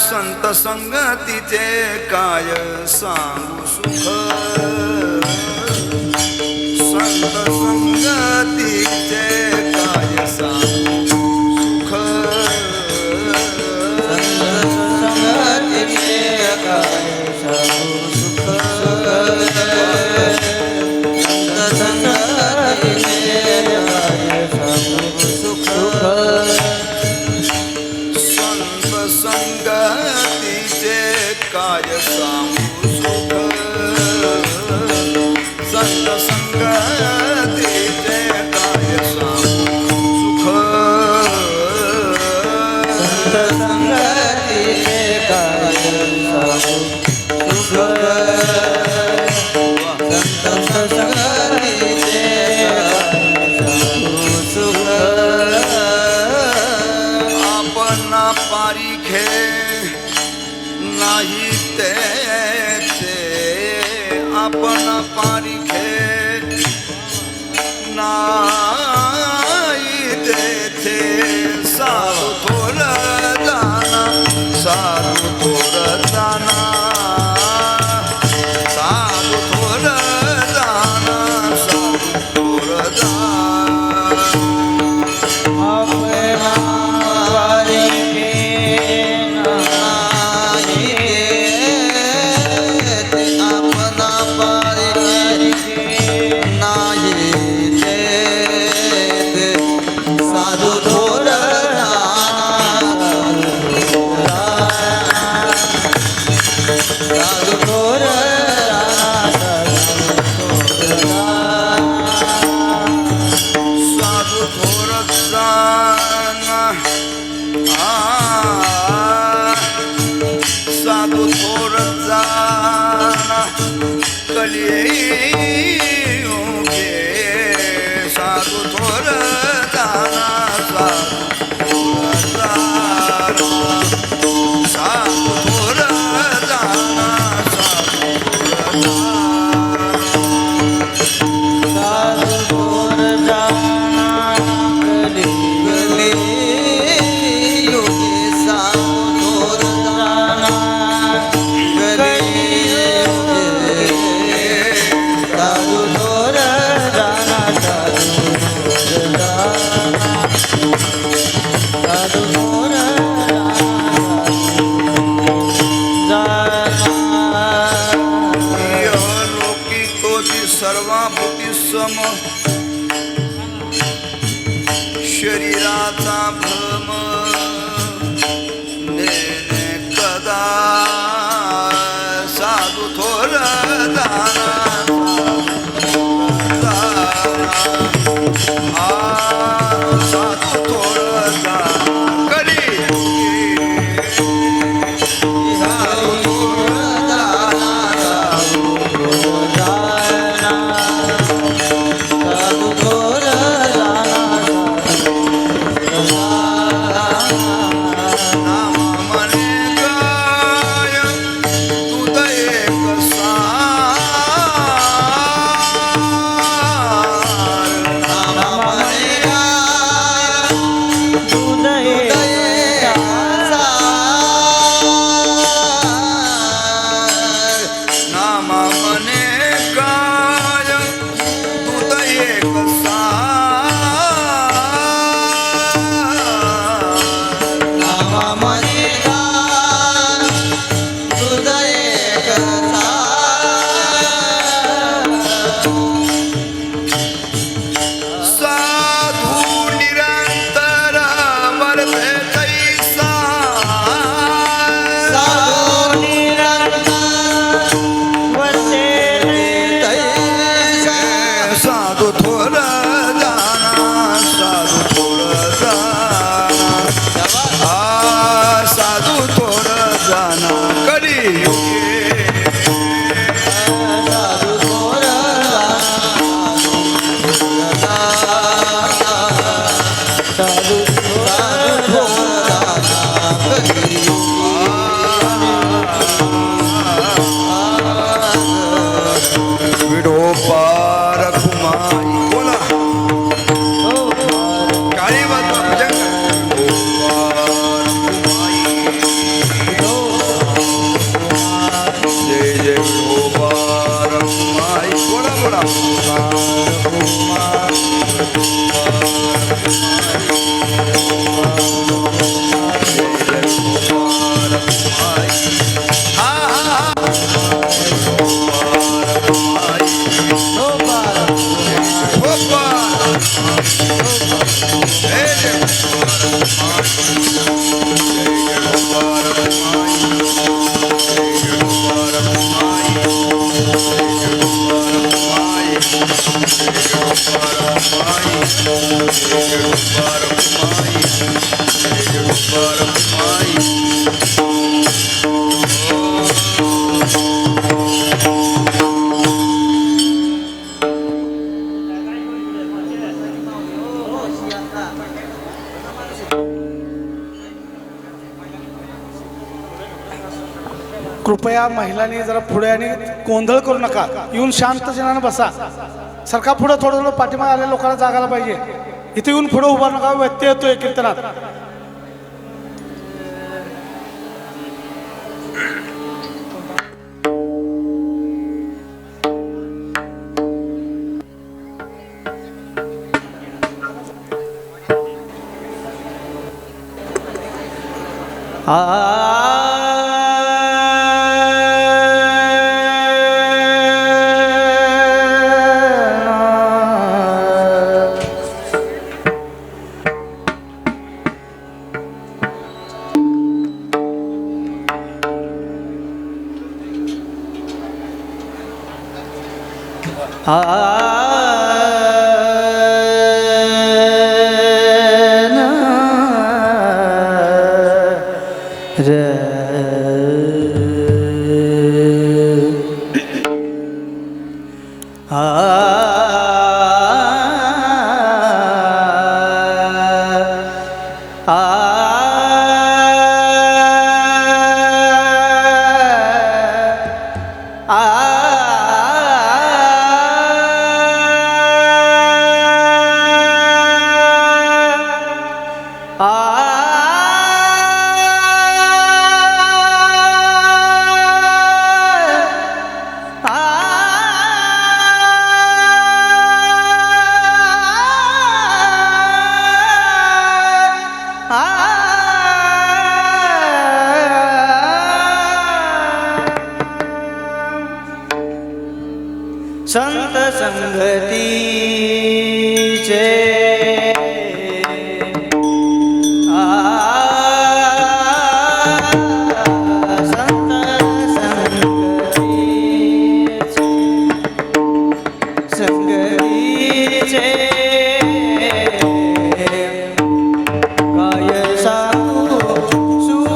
संत संगतीचे काय सांगू सुख, संत संगतीचे काय सांगू सुख, संगतीचे काय सांगू सुख, संत संगतीचे काय सांगू सुख, संगतीचे काय सांगू सुख, संत संगतीचे काय सांगू सुख, संत संगतीचे काय सांगू सुख, संत संगतीचे काय सांगू सुख. आपणा पारिखे नाही तेचे, आपण पारिखे नाही तेथे, साधू थोर जाना, साधू थोर जाना, साधू थोर जाना, साधू थोर जाना. साधू थोर जाना कलियुगे, साधू थोर जाना, साधू थोर जाना, साधू थोर जाना, साधू थोर जाना कलियुगे, साधू थोर जाना कलियुगे, साधू थोर जाना, साधू थोर सर्वाभूती सम, शरीराचा भ्रम नेने कदा, साधू थोर जाना, साधू थोर जाना कलियुगे, साधू थोर जाना, साधू थोर जाना, कृपया महिलांनी जरा पुढे आणि गोंधळ करू नका. येऊन शांततेने बसा. सरका पुढे थोडं थोडं पाठीमागे आलेल्या लोकांना जागायला पाहिजे. इथे येऊन पुढे उभा नका. व्यत्यय येतोय कीर्तनात. संत संगतीचे संत संगतीचे काय सांगू सुख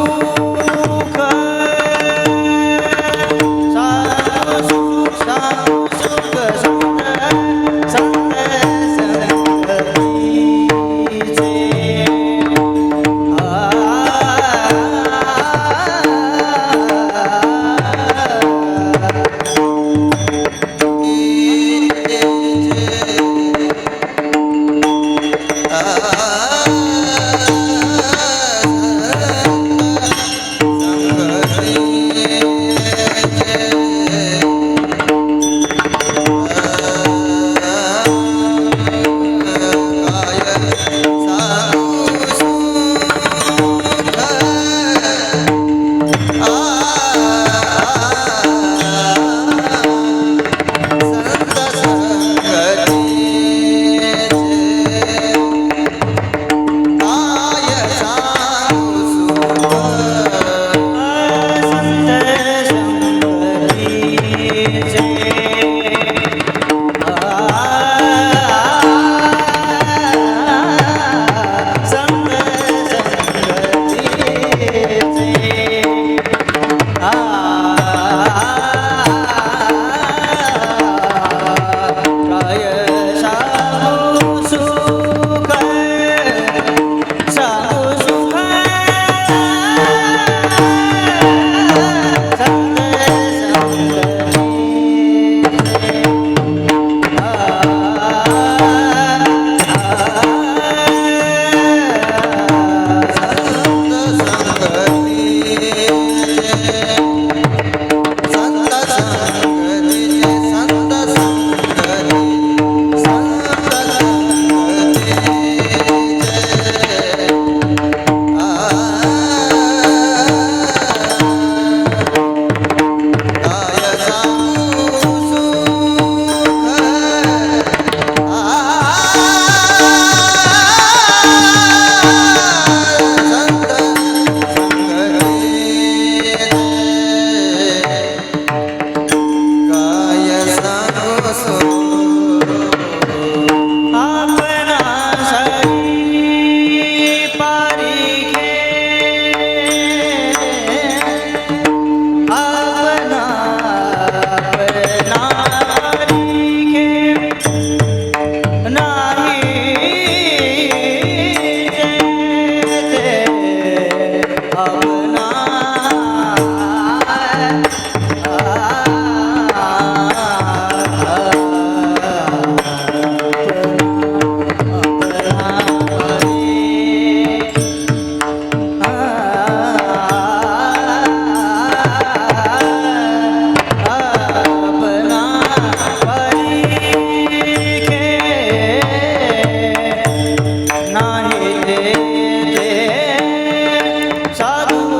अपना नाही ते साधू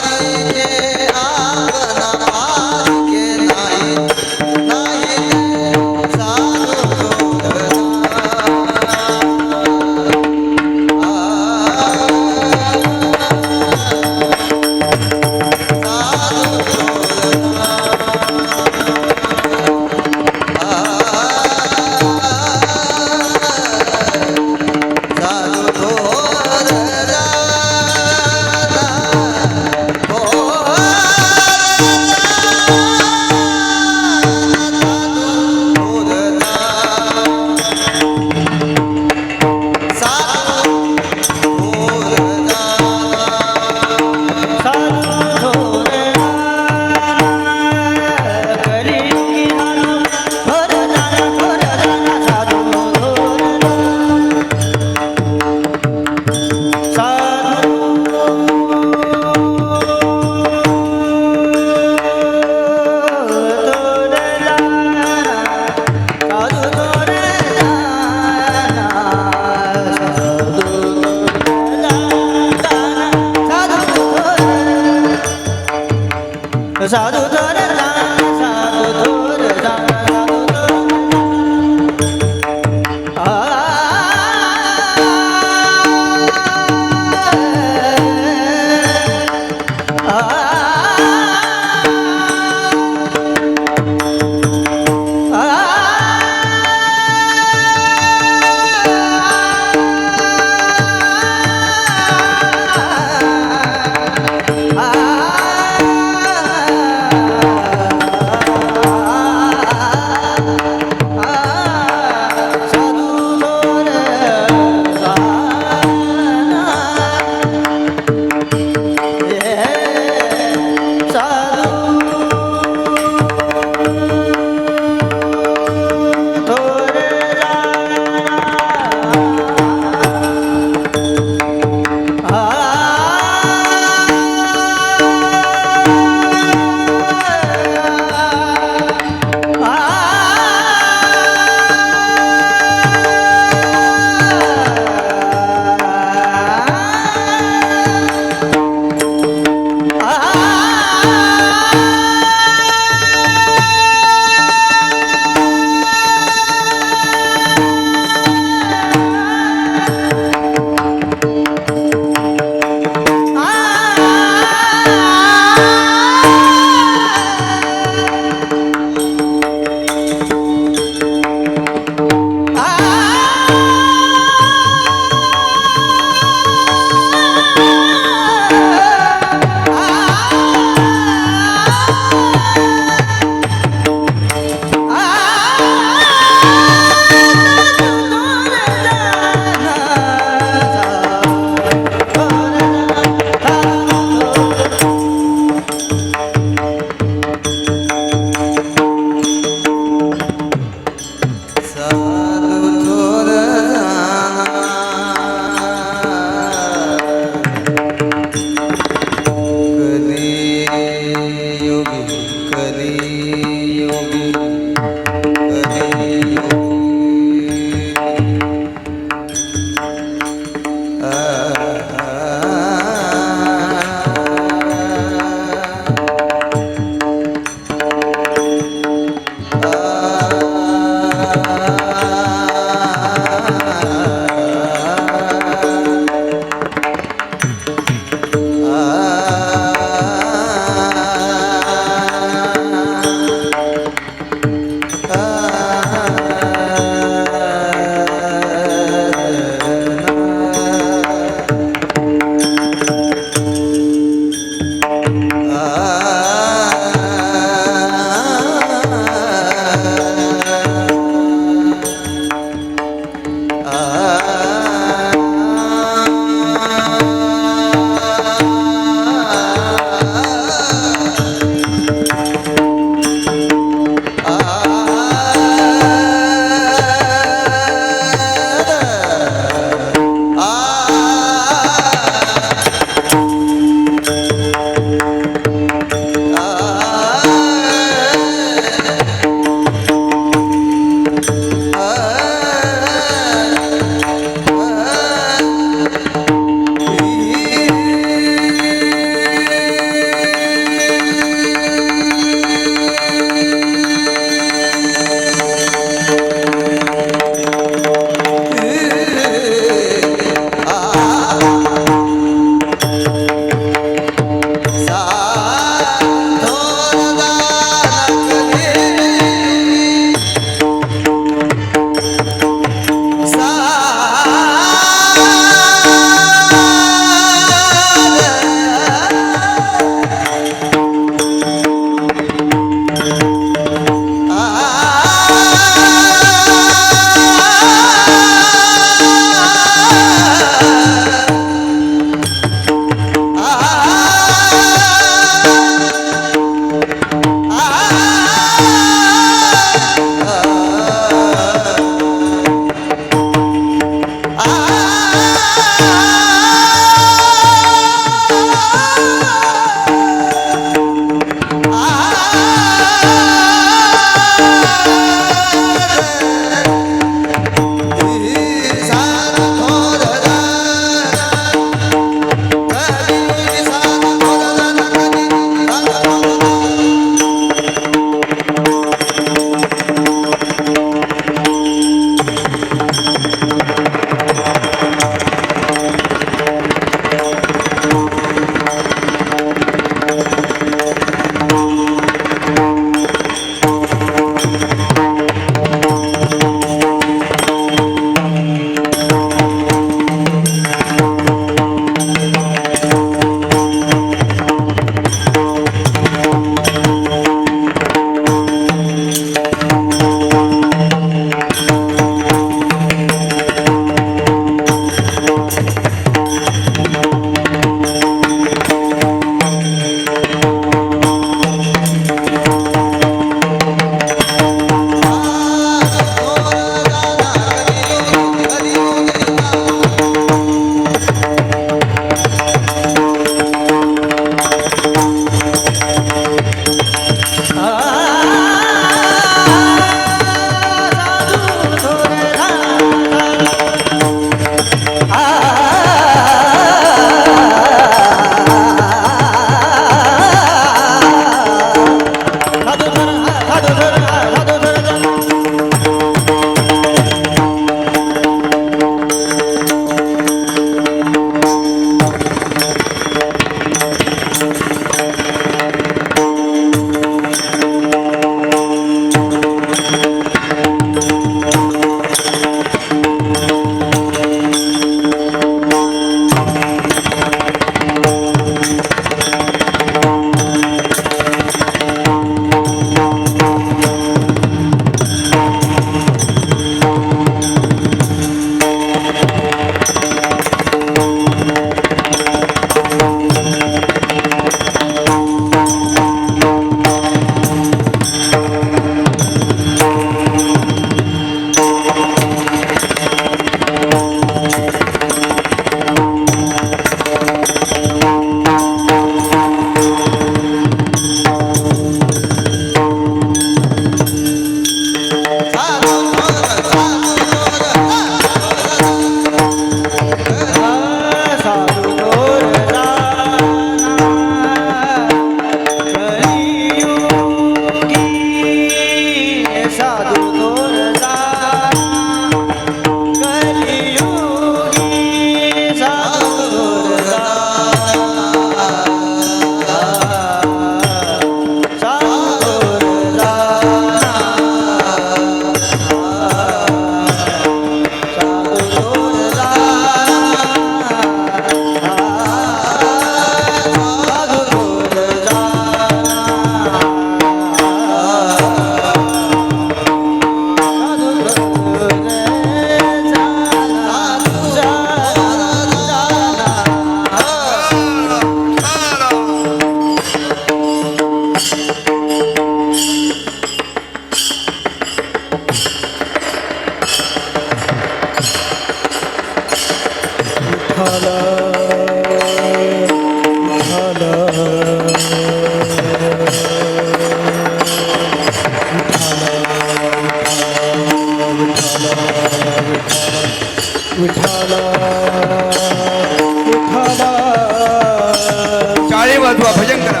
टाळी वाजवा भजन करा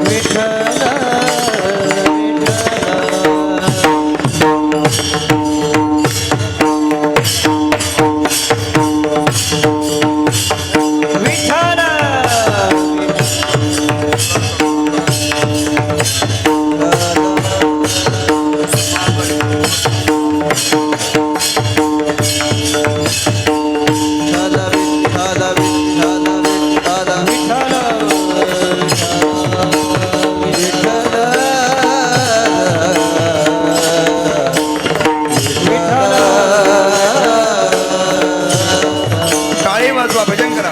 विठ्ठला. टाळी वाजवा भजन करा.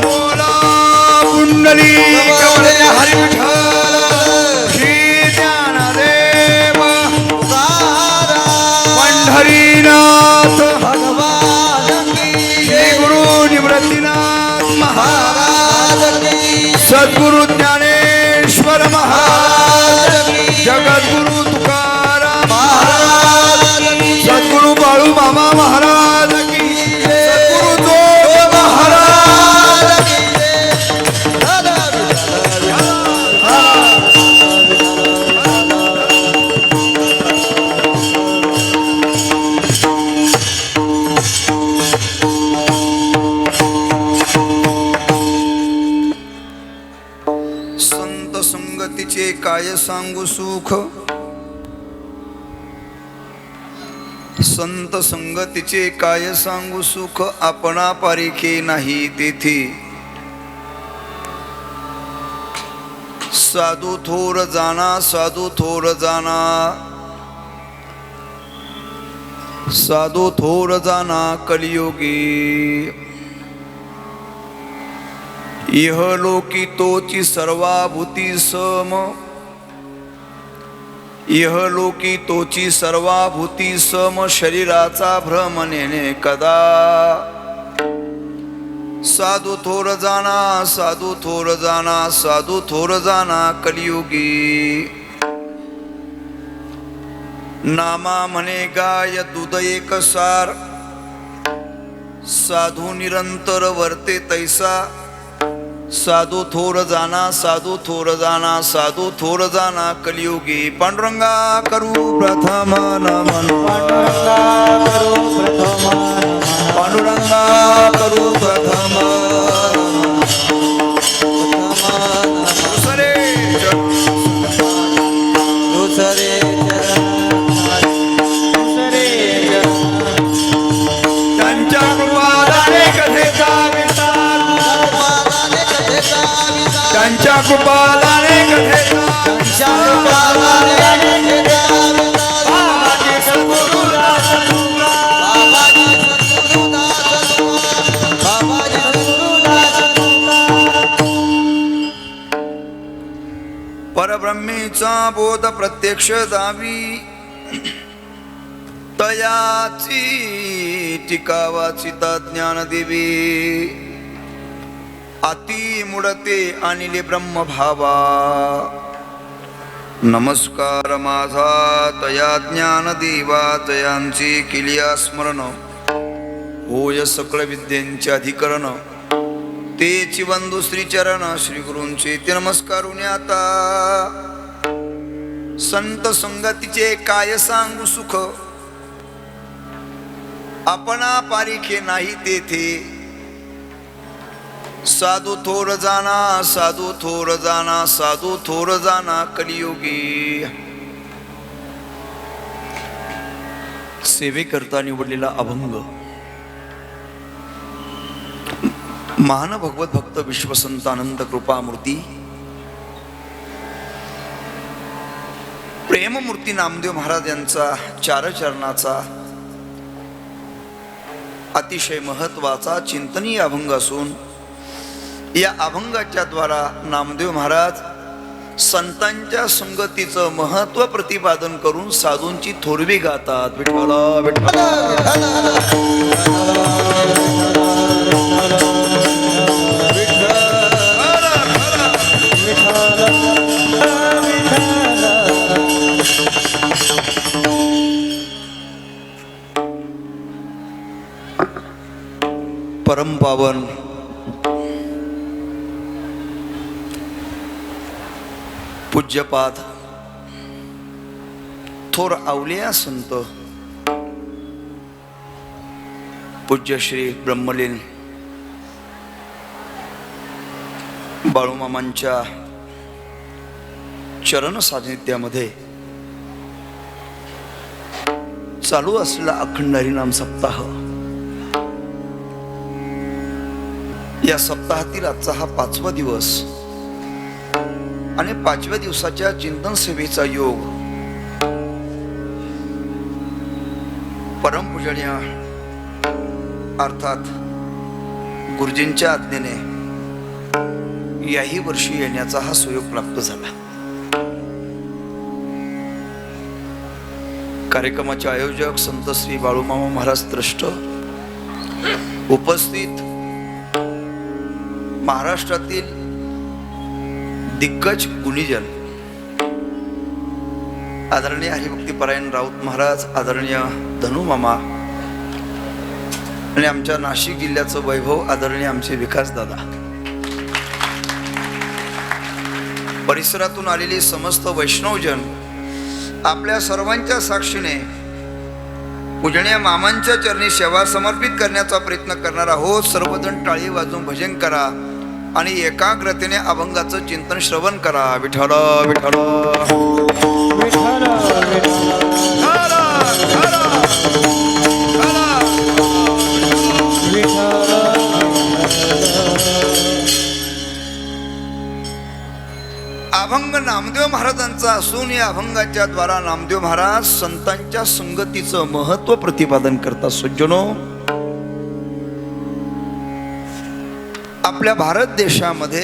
बोला कुंडली कवळे हरी विठ्ठल श्री ज्ञानदेव पंढरीनाथ श्री गुरु निवृत्तीनाथ महाराज सद्गुरु ज्ञानेश्वर महाराज जगद्गुरु तुकाराम महाराज सद्गुरु बाळू मामा महाराज की सद्गुरु जोग महाराज की संत संगतीचे काय सांगू सुख संत संगतीचे काय सांगू सुख आपणा पारिखे नाही तेथे साधू थोर जाना साधू थोर जाना साधू थोर जाना कलियुगी इहलोकी तोची सर्वाभूती सम इहलोकी तोची सर्वाभूती सम शरीराचा भ्रम नेणे कदा साधू थोर जाना साधू थोर जाना साधू थोर जाना कलियुगी नामा म्हणे गाय दूध एक सार साधू निरंतर वर्ते तैसा साधू थोर जाना साधू थोर जाना साधू थोर जाना कलियुगी पांडुरंगा करू प्रथम नमन पांडुरंगा करू प्रथम दुसरे त्यांच्या कृपादाने कथेचा त्यांच्या कृपालाने कथेचा परब्रह्मेचा बोध प्रत्यक्ष दावी तयाची टीका वाचिता ज्ञान देवी अति मुडते अनिले ब्रह्म भावा नमस्कार माझा तया ज्ञान देवा तयांची किलिया स्मरण होय सकळ विद्यांचे अधिकरण तेची बंधू श्री चरण श्री गुरूंचे ते नमस्कारून आता संत संगतीचे काय सांगू सुख आपणा पारिखे नाही तेथे साधू थोर जाना साधू थोर जाना साधू थोर जाना कलियुगी सेवेकरता निवडलेला अभंग महान भगवत भक्त विश्वसंत आनंद कृपामूर्ती प्रेममूर्ती नामदेव महाराज यांचा चारचरणाचा अतिशय महत्वाचा चिंतनीय अभंग असून या अभंगाच्या द्वारा नामदेव महाराज संतांच्या संगतीचं महत्व प्रतिपादन करून साधूंची थोरवी गातात. विठ्ठला विठ्ठला परम पावन पूज्यपाद थोर अवलिया संत पूज्य श्री ब्रह्मलीन बाळूमामांच्या चरण सान्निध्यामध्ये चालू असलेला अखंड हरिनाम सप्ताह, या सप्ताहातील आजचा हा 5वा दिवस आणि 5व्या दिवसाच्या चिंतन सेवेचा योग परमपूजनीय अर्थात गुरुजींच्या आज्ञेने याही वर्षी येण्याचा हा सुयोग प्राप्त झाला. कार्यक्रमाचे आयोजक संत श्री बाळूमामा महाराज ट्रस्ट, उपस्थित महाराष्ट्रातील दिग्गज गुणीजन आदरणीय हरिभक्तीपरायण राऊत महाराज, आदरणीय धनु मामा आणि आमच्या नाशिक जिल्ह्याचं वैभव आदरणीय आमचे विकास दादा, परिसरातून आलेली समस्त वैष्णवजन, आपल्या सर्वांच्या साक्षीने पूजनीय मामांच्या चरणी सेवा समर्पित करण्याचा प्रयत्न करणार आहोत. सर्वजण टाळी वाजवून भजन करा आणि एकाग्रतेने अभंगाचं चिंतन श्रवण करा. विठ्ठला विठ्ठला अभंग नामदेव महाराजांचा असून या अभंगाच्या द्वारा नामदेव महाराज संतांच्या संगतीचं महत्व प्रतिपादन करतात. सज्जनो, आपल्या भारत देशामध्ये,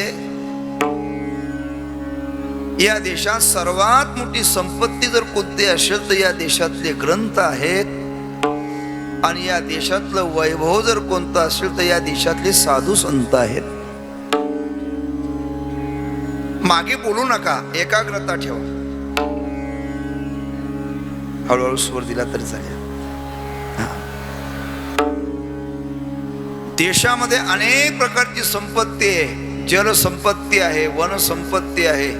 या देशात सर्वात मोठी संपत्ती जर कोणती असेल तर या देशातले ग्रंथ आहेत आणि या देशातलं वैभव जर कोणतं असेल तर या देशातले साधू संत आहेत. मागे बोलू नका, एकाग्रता ठेवा. हळूहळू स्वर दिला तरी चालेल. देशामध्ये अनेक प्रकारची संपत्ती आहे. जलसंपत्ती आहे, वन संपत्ती आहे,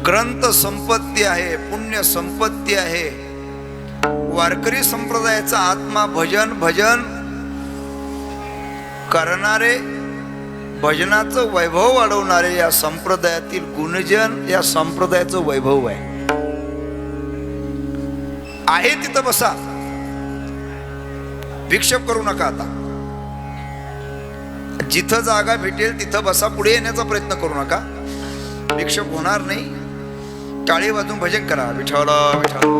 ग्रंथ संपत्ती आहे, पुण्य संपत्ती आहे. वारकरी संप्रदायाचा आत्मा भजन करणारे, भजनाचं वैभव वाढवणारे या संप्रदायातील गुणजन या संप्रदायाचं वैभव आहे. तिथं बसा, विक्षेप करू नका. आता जिथं जागा भेटेल तिथं बसा, पुढे येण्याचा प्रयत्न करू नका, विक्षेप होणार नाही. टाळी वाजून भजन करा. विठ्ठला विठ्ठला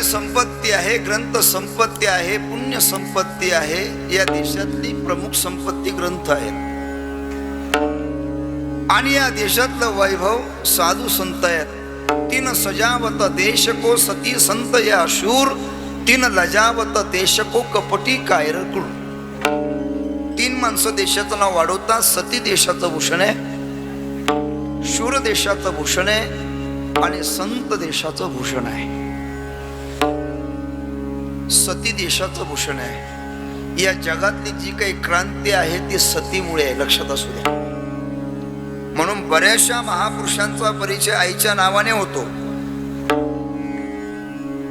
संपत्ती आहे, ग्रंथ संपत्ती आहे, पुण्य संपत्ती आहे. या देशातली प्रमुख संपत्ती ग्रंथ आहेत आणि या देशातलं वैभव साधू संत आहेत. तीन सजावत देश को सती संत या शूर, तीन लजावत देश को कपटी कायर क्रूर. 3 माणसं देशाचं नाव वाढवतात. सती देशाचं भूषण आहे, शूर देशाचं भूषण आहे आणि संत देशाचं भूषण आहे. सती देशाचं भूषण आहे. या जगातली जी काही क्रांती आहे ती सतीमुळे आहे, लक्षात असू द्या. म्हणून बऱ्याचशा महापुरुषांचा परिचय आईच्या नावाने होतो.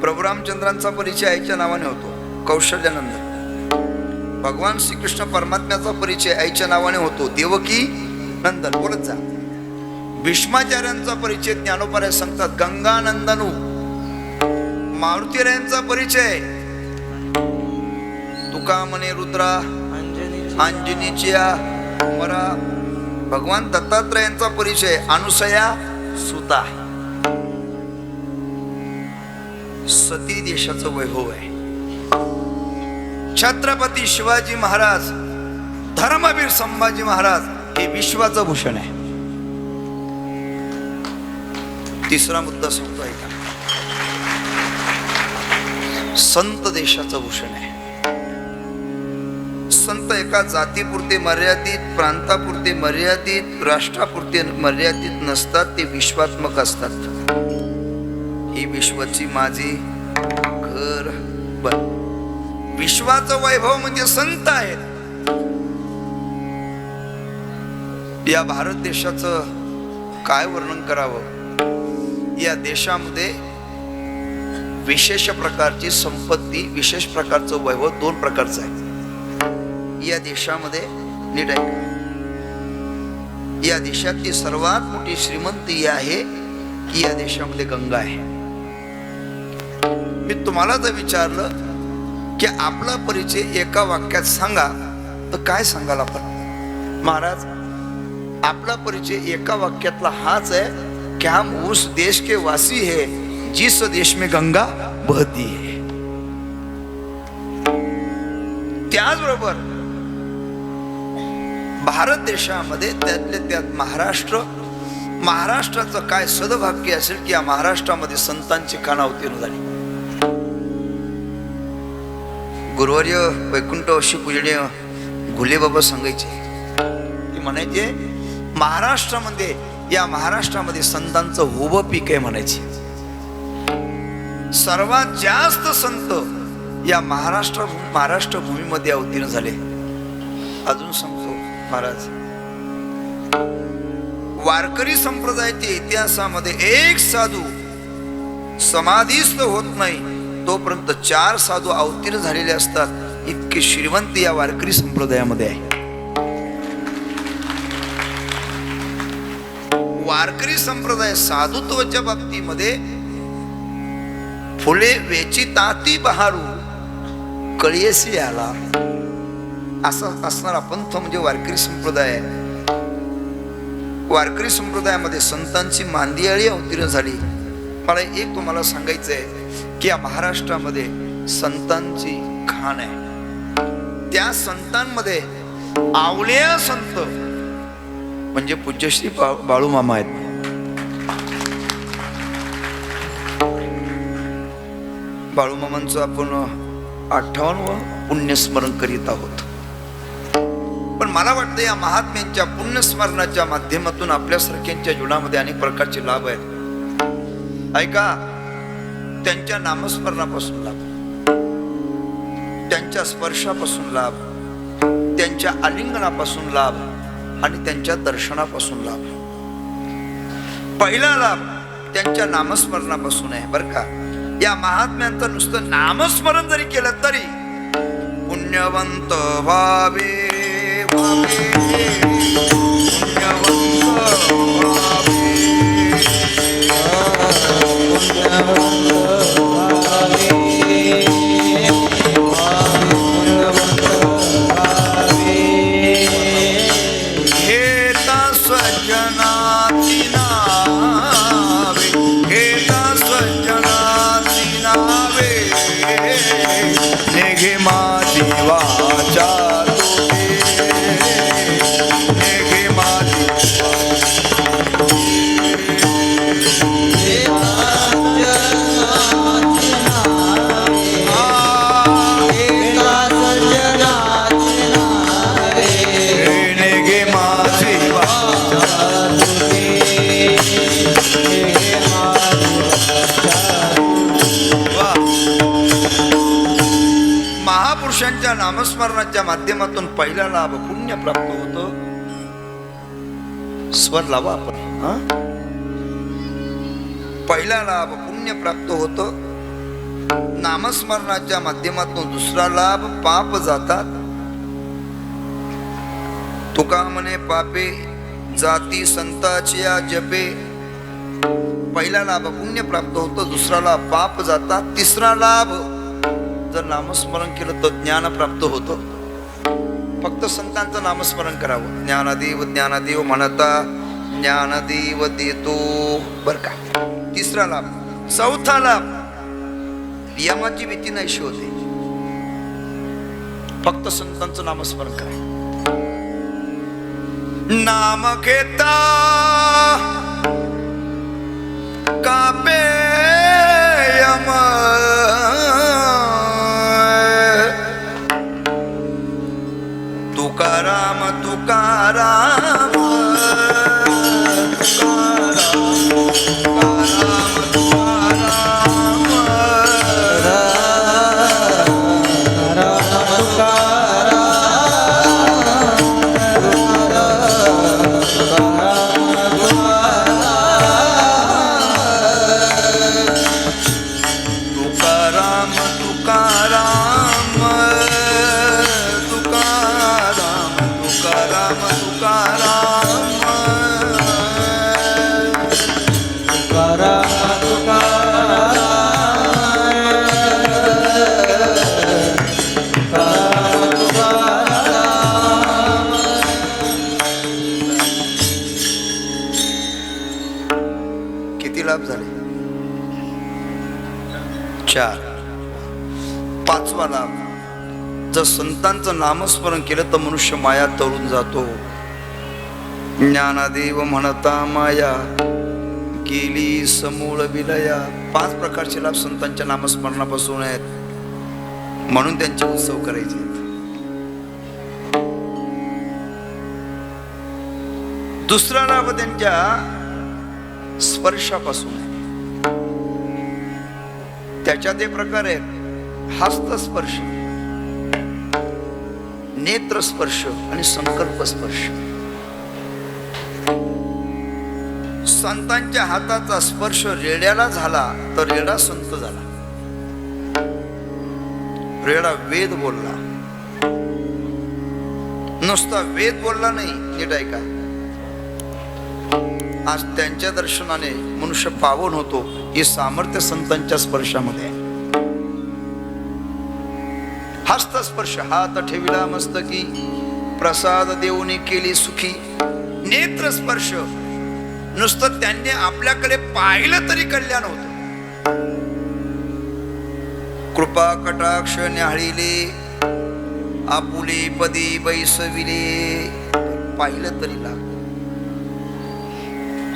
प्रभू रामचंद्रांचा परिचय आईच्या नावाने होतो. कौशल्यानंद भगवान श्रीकृष्ण परमात्म्याचा परिचय आईच्या नावाने होतो. देवकी नंदन बोलत जा. भीष्माचार्यांचा परिचय ज्ञानोपार्य सांगतात गंगानंदनू. मारुतीरायांचा परिचय तुका म्हणे रुद्रा अंजनीच्या मरा. भगवान दत्तात्रयांचा परिचय अनुसया सुता. सती देशाचं वैभव आहे. छत्रपती शिवाजी महाराज धर्मवीर संभाजी महाराज हे विश्वाचं भूषण आहे. तिसरा मुद्दा सांगतो ऐका. संत देशाचं भूषण आहे. संत एका जातीपुरते मर्यादित, प्रांतापुरते मर्यादित, राष्ट्रापुरते मर्यादित नसतात. ते विश्वात्मक असतात. ही विश्वाची माझी घर बन. विश्वाचं वैभव म्हणजे संत आहेत. या भारत देशाचं काय वर्णन करावं. या देशामध्ये विशेष प्रकारची संपत्ती, विशेष प्रकारचं वैभव दोन प्रकारचं आहे. या देशामध्ये नीट आहे. या देशातली सर्वात मोठी श्रीमंती आहे की या देशामध्ये गंगा आहे. मी तुम्हाला जर विचारलं की आपला परिचय एका वाक्यात सांगा तर काय सांगाल आपण. महाराज आपला परिचय एका वाक्यातला हाच है कि हम उस देश के वासी है जिस देश में गंगा बहती है. त्याचबरोबर भारत देशामध्ये त्यातले त्यात महाराष्ट्राचं काय सदभाग्य असेल की या महाराष्ट्रामध्ये संतांची खाना अवतीर्ण झाली. गुरुवर्य वैकुंठ अशी पूजनीय घुले बाबा सांगायचे. ते म्हणायचे महाराष्ट्रामध्ये, या महाराष्ट्रामध्ये संतांचं उभं पीक आहे म्हणायचे. सर्वात जास्त संत या महाराष्ट्र भूमीमध्ये अवतीर्ण झाले. अजून सांगतो महाराज, वारकरी संप्रदायाच्या इतिहासामध्ये एक साधू समाधीस्थ होत नाही तोपर्यंत 4 साधू अवतीर्ण झालेले असतात. इतके श्रीमंत या वारकरी संप्रदायामध्ये आहे. वारकरी संप्रदाय साधुत्वाच्या बाबतीमध्ये फुले वेची ताती बहारू कळीयसी आला असा असणारा पंथ म्हणजे वारकरी संप्रदाय आहे. वारकरी संप्रदायामध्ये संतांची मांदियाळी अवतीर्ण झाली. मला एक तुम्हाला सांगायचं आहे की या महाराष्ट्रामध्ये संतांची खाण आहे. त्या संतांमध्ये आवल्या संत म्हणजे पूज्यश्री बाळूमामा आहेत. बाळूमामांचं आपण 58वं पुण्यस्मरण करीत आहोत. पण मला वाटतं या महात्म्यांच्या पुण्यस्मरणाच्या माध्यमातून आपल्यासारख्यांच्या जीवनामध्ये अनेक प्रकारचे लाभ आहेत. ऐका, त्यांच्या नामस्मरणापासून लाभ, त्यांच्या स्पर्शापासून लाभ, त्यांच्या आलिंगनापासून लाभ आणि त्यांच्या दर्शनापासून लाभ. पहिला लाभ त्यांच्या नामस्मरणापासून आहे बरं का. या महात्म्यांचं नुसतं नामस्मरण जरी केलं तरी पुण्यवंत व्हावे व्हावे, पुण्यवंत व्हावे. नामस्मरणाच्या माध्यमातून पहिला लाभ पुण्य प्राप्त होतं. स्वर लावा आपण हा. पहिला लाभ पुण्य प्राप्त होतं. नामस्मरणाच्या माध्यमातून दुसरा लाभ पाप जातात. तुका म्हणे पापे जाती संताची जपे. पहिला लाभ पुण्य प्राप्त होतं, दुसरा लाभ पाप जातात, तिसरा लाभ जर नामस्मरण केलं तर ज्ञान प्राप्त होतं. फक्त संतांचं नामस्मरण करावं. ज्ञानदेव ज्ञानदेव म्हणता ज्ञानदेव देतो बर का. तिसरा लाभ. चौथा लाभ यमाची भीती नाहीशी होते. फक्त संतांचं नामस्मरण करा. नाम घेता कापे यम तुकाराम तुकाराम लाभ झाले. 4. पाचवा लाभ. जर संतांचं नामस्मरण केलं तर मनुष्य माया तळून जातो. ज्ञानदेव म्हणता माया गेली समूळ विलया. 5 प्रकारचे लाभ संतांच्या नामस्मरणापासून आहेत. म्हणून त्यांचे उत्सव करायचे आहेत. दुसरा लाभ त्यांच्या स्पर्शापासून आहे. त्याच्यात एक प्रकार आहेत. हस्तस्पर्श, नेत्रस्पर्श आणि संकल्प स्पर्श. संतांच्या हाताचा स्पर्श रेड्याला झाला तर रेडा संत झाला. रेडा वेद बोलला. नुसता वेद बोलला नाही. नीट ऐका. आज त्यांच्या दर्शनाने मनुष्य पावन होतो. हे सामर्थ्य संतांच्या स्पर्शामध्ये आहे. हस्तस्पर्श. हात ठेविला मस्तकी प्रसाद देऊनी केली सुखी. नेत्रस्पर्श. नुसतं त्यांनी आपल्याकडे पाहिलं तरी कल्याण होतं. कृपा कटाक्ष न्याहाळिले आपुले पदी बैसविले. पाहिलं तरी लाभ.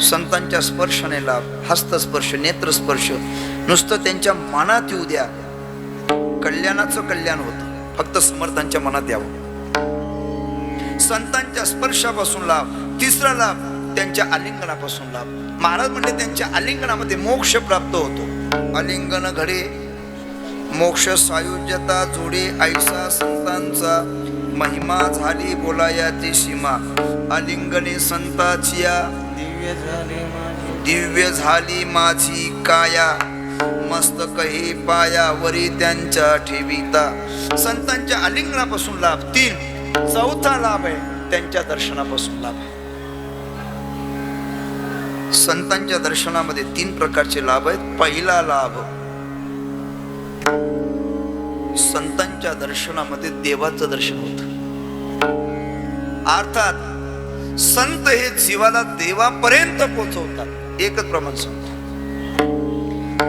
संतांच्या स्पर्शाने लाभ. हस्तस्पर्श, नेत्रस्पर्श. नुसतं त्यांच्या मनात येऊ द्या, कल्याणाचं कल्याण होतं. फक्त समर्थांच्या मनात यावं. संतांच्या स्पर्शापासून लाभ. तिसरा लाभ त्यांच्या आलिंगनापासून लाभ. महाराज म्हणले त्यांच्या आलिंगनामध्ये मोक्ष प्राप्त होतो. आलिंगन घडे मोक्ष सायुज्यता जोडे. ऐसा संतांचा महिमा झाली बोलायाची सीमा. आलिंगने संताचिया दिव्य झाली माझी काया. मस्तक हे पायावरी त्यांच्या ठेविता. संतांच्या आलिंगनापासून लाभ. 3. चौथा लाभ आहे त्यांच्या दर्शनापासून लाभ. संतांच्या दर्शनामध्ये 3 प्रकारचे लाभ आहेत. पहिला लाभ. संतांच्या दर्शनामध्ये देवाचं दर्शन होतं. अर्थात संत हे जीवाला देवापर्यंत पोहोचवतात. एकच प्रमाण सांगतो.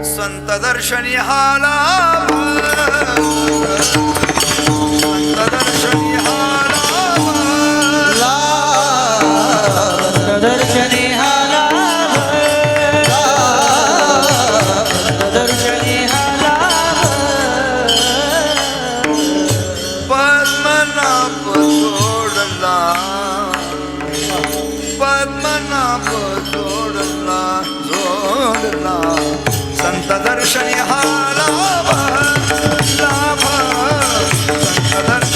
संत दर्शनी हा लाभ. संत दर्शनी हा लाभ. दर्शनी हा लाभ. दर्शनी हा लाभ. पद्मनाभ जोडला. पद्मनाभ जोडला जोडला. संत दर्शनी हा लाभ लाभ. संत दर्शनी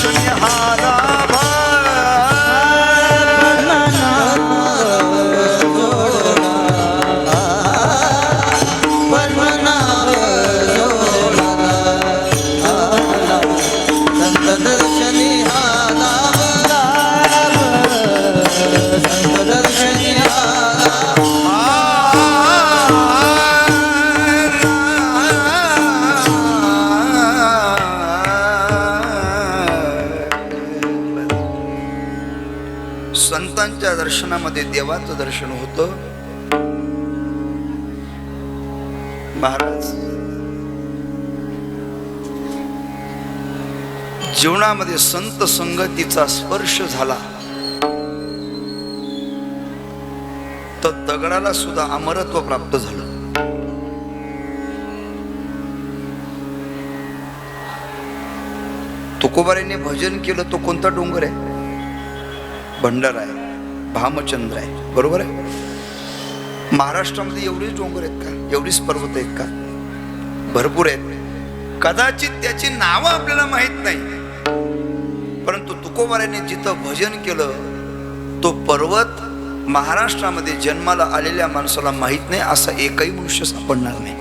संतांच्या दर्शनामध्ये देवाचं दर्शन होतं. महाराज जीवनामध्ये संत संगतीचा स्पर्श झाला तर दगडाला सुद्धा अमरत्व प्राप्त झालं. तुकोबारांनी भजन केलं तो कोणता डोंगर आहे? भंडारा आहे, भामचंद्र आहे, बरोबर आहे. महाराष्ट्रामध्ये एवढेच डोंगर आहेत का? एवढीच पर्वत आहेत का? भरपूर आहेत. कदाचित त्याची नावं आपल्याला माहित नाही, परंतु तुकोबारांनी जिथं भजन केलं तो पर्वत महाराष्ट्रामध्ये जन्माला आलेल्या माणसाला माहित नाही असा एकही मनुष्य सापडणार नाही.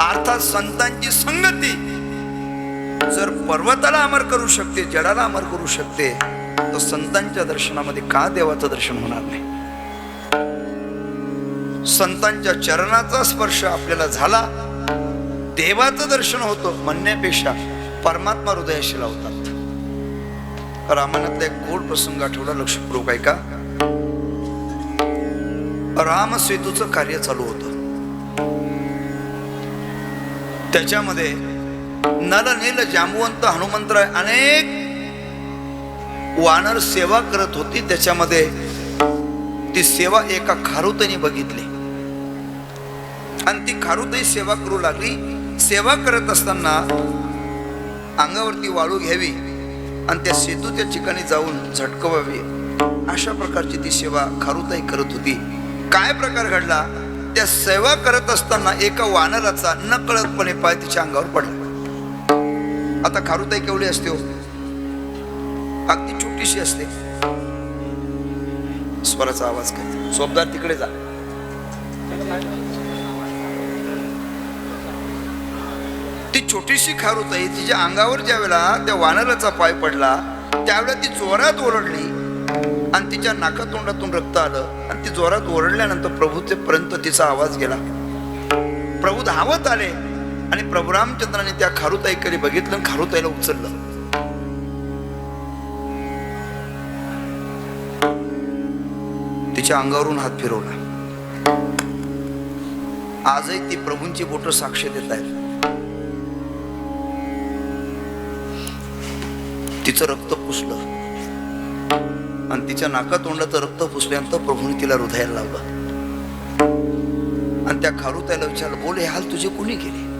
अर्थात संतांची संगती जर पर्वताला अमर करू शकते, जडाला अमर करू शकते, तर संतांच्या दर्शनामध्ये का देवाचं दर्शन होणार नाही? संतांच्या चरणाचा स्पर्श आपल्याला झाला, देवाचं दर्शन होतं म्हणण्यापेक्षा परमात्मा हृदयाशी लावतात. रामायणातला एक गोड प्रसंग आठवला, लक्षपूर्वक ऐका. राम सेतूचं कार्य चालू होतं. त्याच्यामध्ये नल नील जांबुवंत हनुमंतराय अनेक वानर सेवा करत होती. त्याच्यामध्ये ती सेवा एका खारुताईने बघितली आणि ती खारुताई सेवा करू लागली. सेवा करत असताना अंगावरती वाळू घ्यावी आणि त्या सेतूच्या ठिकाणी जाऊन झटकवावी, अशा प्रकारची ती सेवा खारुताई करत होती. काय प्रकार घडला? त्या सेवा करत असताना एका वानराचा नकळतपणे पाय तिच्या अंगावर पडला. आता खारुताई केवढी असते हो? अगदी छोटीशी असते. स्वराचा आवाज करते. सोबदार तिकडे जा. ती छोटीशी खारुताई तिच्या अंगावर ज्या वेळेला त्या वानराचा पाय पडला त्यावेळेला ती जोरात ओरडली आणि तिच्या नाकातोंडातून रक्त आलं आणि ती जोरात ओरडल्यानंतर प्रभूचे पर्यंत तिचा आवाज गेला. प्रभू धावत आले आणि प्रभू रामचंद्राने त्या खारुताईकडे बघितलं आणि खारुताईला उचललं. तिच्या अंगावरून हात फिरवला. आजही ती प्रभूंची बोटं साक्ष देत आहेत. तिचं रक्त पुसलं आणि तिच्या नाकातोंडाचं रक्त पुसल्यानंतर प्रभूने तिला हृदयाला लावलं आणि त्या खारुताईला विचारलं, बोल हे हाल तुझे कोणी केले?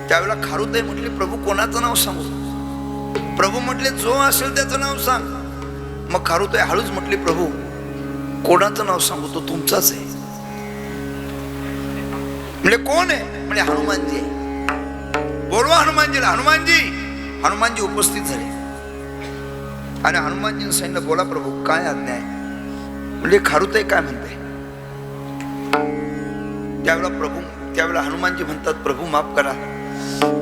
त्यावेळेला खारुताई म्हटली, प्रभू कोणाचं नाव सांगू? प्रभू म्हटले, जो असेल त्याचं नाव सांग. मग खारुताई हळूच म्हटली, प्रभू कोणाचं नाव सांगू? तो तुमचाच आहे. म्हणजे कोण आहे? म्हणजे हनुमानजी आहे. बोलवा हनुमानजीला. हनुमानजी. हनुमानजी उपस्थित झाले आणि हनुमानजीने सांगितलं, बोला प्रभू काय आज्ञा आहे? म्हणजे खारुताई काय म्हणते? त्यावेळेला हनुमानजी म्हणतात, प्रभू माफ करा,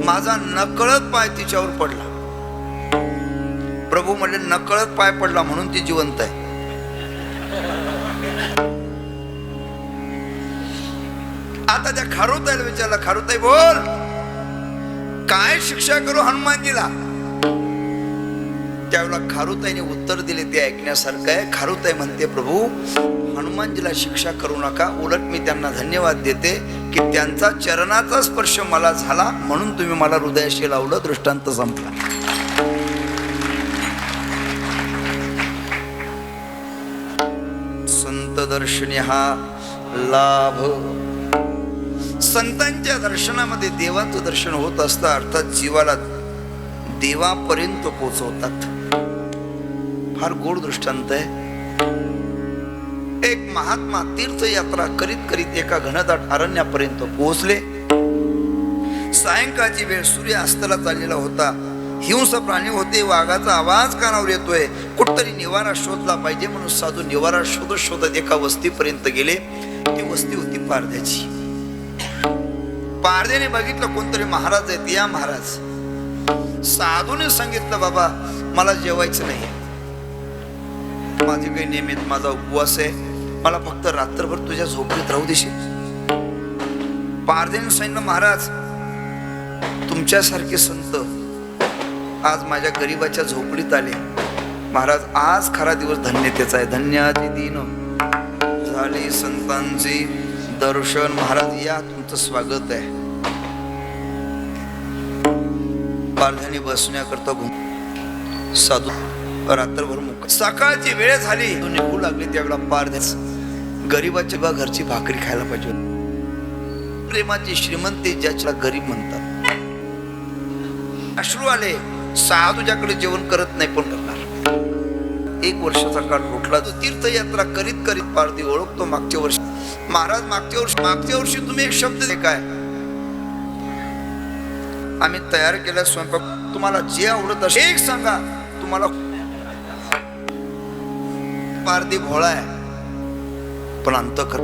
माझा नकळत पाय तिच्यावर पडला. प्रभू म्हणले, नकळत पाय पडला म्हणून ती जिवंत आहे. आता त्या खारुताईला विचारलं, खारुताई बोल काय शिक्षा करू हनुमानजीला? त्यावेळेला खारुताईने उत्तर दिले ते ऐकण्यासारखं आहे. खारुताई म्हणते, प्रभू हनुमानजीला शिक्षा करू नका, उलट मी त्यांना धन्यवाद देते की त्यांचा चरणाचा स्पर्श मला झाला म्हणून तुम्ही मला हृदयाशी लावलं. दृष्टांत संपला. संत दर्शनी हा लाभ. संतांच्या दर्शनामध्ये देवाचं दर्शन होत असतं, अर्थात जीवाला देवापर्यंत पोहोचवतात. फार गोड दृष्टांत आहे. एक महात्मा तीर्थयात्रा करीत करीत एका घनदाट अरण्यापर्यंत पोहोचले. सायंकाळची वेळ, सूर्य अस्ताला चाललेला होता. हिंस्र प्राणी होते. वाघाचा आवाज कानावर येतोय. कुठतरी निवारा शोधला पाहिजे म्हणून साधू निवारा शोधत शोधत एका वस्तीपर्यंत गेले. ती वस्ती होती पारध्याची. पारध्याने बघितलं कोणतरी महाराज आहेत. या महाराज. साधूने सांगितलं, बाबा मला जेवायचं नाही, माझे काही नियमित माझा उपवास आहे, मला फक्त रात्रभर तुझ्या झोपडीत राहू देशील? पारध्याने सांगितलं, महाराज तुमच्यासारखे संत आज माझ्या गरीबाच्या झोपडीत आले, महाराज आज खरा दिवस धन्यतेचा आहे. धन्याची दिन झाली संतांची दर्शन. महाराज या तुमचं स्वागत आहे. पारध्याने बसण्याकरता साधू रात्रभर मुक्काम. सकाळची वेळ झाली निघू लागली त्यावेळेला पारध्याच गरीबाच्या बा घरची भाकरी खायला पाहिजे. प्रेमाची श्रीमंती ज्याच्या गरीब म्हणतात. अश्रू आले. साधूच्याकडे जेवण करत नाही पण करणार. 1 वर्षाचा काळ रोटला. तो तीर्थयात्रा करीत करीत पारधी ओळखतो मागच्या वर्षी. महाराज मागच्या वर्षी तुम्ही एक शब्द दे काय आम्ही तयार केला स्वयंपाक. तुम्हाला जे आवडत असेल एक सांगा. तुम्हाला पारधी भोळा आहे पण अंत कर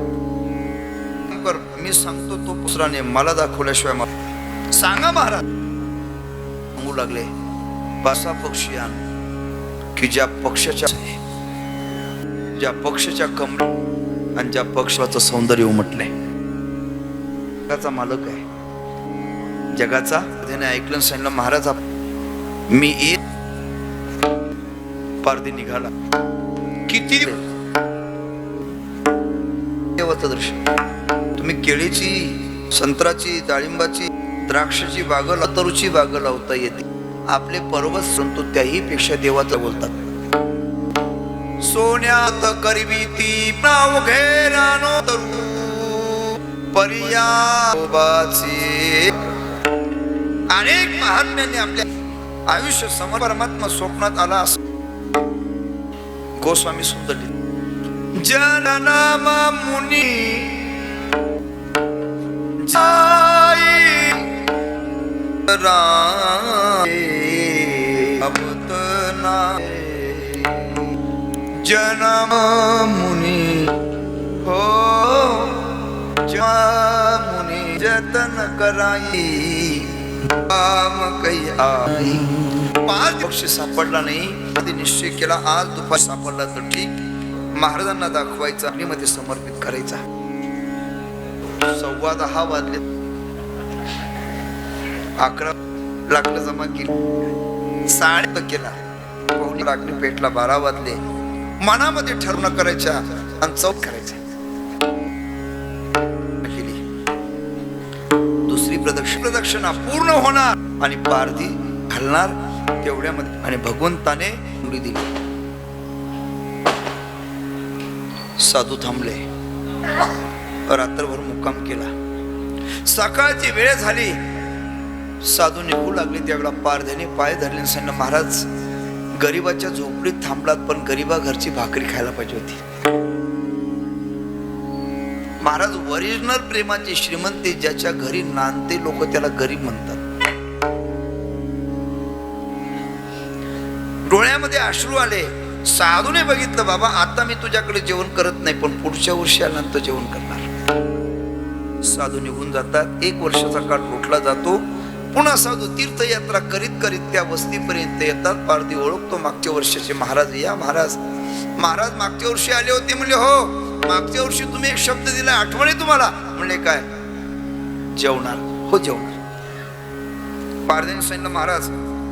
मी सांगतो तो पुसराने मला दाखवल्याशिवाय मला सांगा. महाराज सांगू लागले बसा पक्षी आण की ज्या पक्षाच्या कमरे आणि ज्या पक्षाचं सौंदर्य उमटलंय. जगाचा मालक आहे जगाचा. त्याने ऐकलं सांगितलं महाराज मी येत. पारधी निघाला. किती देवाचं दर्शन. तुम्ही केळीची संत्राची डाळिंबाची द्राक्षाची बाग तरुची बाग लावता येते. आपले पर्वत संतो त्याही पेक्षा देवाचं बोलतात. सोन्यात करविती नाव घेरानो तरू पर्याबाचे. अनेक महात्म्यांनी आपल्या आयुष्य समोर परमात्मा स्वप्नात आला असं गोस्वामी सुंदर जननाम मुनी जाई अवतना जनम मुनी हो मुनी जतन कराई काम काही आई. 5 पक्षी सापडला नाही. आधी निश्चय केला आज दुपारी सापडला तर ठीक. महाराजांना दाखवायचा आणि मध्ये समर्पित करायचा. 10:15 वाजले. 11 लाकडं जमा केली. 7:30 केला. 1:15 लाकडी पेटला. 12 वाजले. मनामध्ये ठरवणं करायच्या आणि चौक करायच्या. दुसरी प्रदक्षिणा पूर्ण होणार आणि पारधी घालणार तेवढ्यामध्ये. आणि भगवंताने मुली दिली. साधू थांबले. रात्रभर मुक्काम केला. सकाळची वेळ झाली. साधू निघू लागले त्यावेळेला पारध्याने पाय धरले. सांगितलं महाराज गरीबाच्या झोपडीत थांबलात पण गरीबा घरची भाकरी खायला पाहिजे होती. महाराज ओरिजिनल प्रेमाची श्रीमंती ज्याच्या घरी नांदते लोक त्याला गरीब म्हणतात. डोळ्यामध्ये अश्रू आले. साधूने बघितलं बाबा आता मी तुझ्याकडे जेवण करत नाही पण पुढच्या वर्षी आल्यानंतर जेवण करणार. साधू निघून जातात. 1 वर्षाचा काळ रोटला जातो. पुन्हा साधू तीर्थयात्रा करीत करीत त्या वस्तीपर्यंत येतात. पारधी ओळखतो मागच्या वर्षाचे. महाराज या महाराज मागच्या वर्षी आले होते. म्हणले हो मागच्या वर्षी तुम्ही एक शब्द दिला आठवणी तुम्हाला. म्हणले काय जेवणार. हो जेवणार. पारध्याने सांगितलं महाराज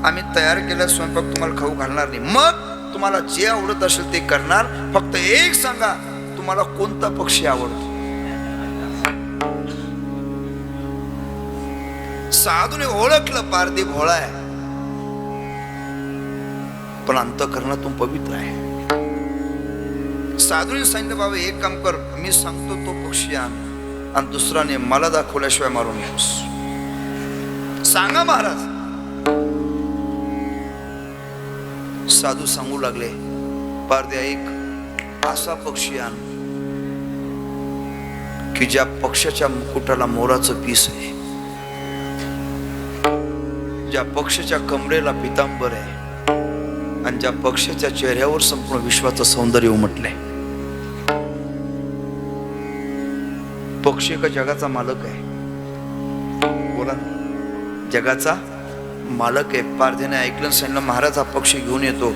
आम्ही तयार केला स्वयंपाक तुम्हाला खाऊ घालणार नाही. मग तुम्हाला जे आवडत असेल ते करणार. फक्त एक सांगा तुम्हाला कोणता पक्षी आवडतो. साधूने ओळखलं पारधी भोळा आहे पण अंतःकरणातून पवित्र आहे. साधूने सांगितलं बाबा एक काम कर मी सांगतो तो पक्षी आण आणि दुसराने मला दाखवल्याशिवाय मारून नकोस. सांगा महाराज. साधू सांगू लागले पारध्या एक असा पक्षी आण की ज्या पक्षाच्या मुकुटाला मोराचं पीस आहे. ज्या पक्षाच्या कमरेला पितांबर आहे आणि ज्या पक्षाच्या चेहऱ्यावर संपूर्ण विश्वाचं सौंदर्य उमटलंय. पक्षी एका जगाचा मालक आहे. बोला जगाचा मालक आहे. पारध्याने ऐकलं सांगितलं महाराज हा पक्षी घेऊन येतो.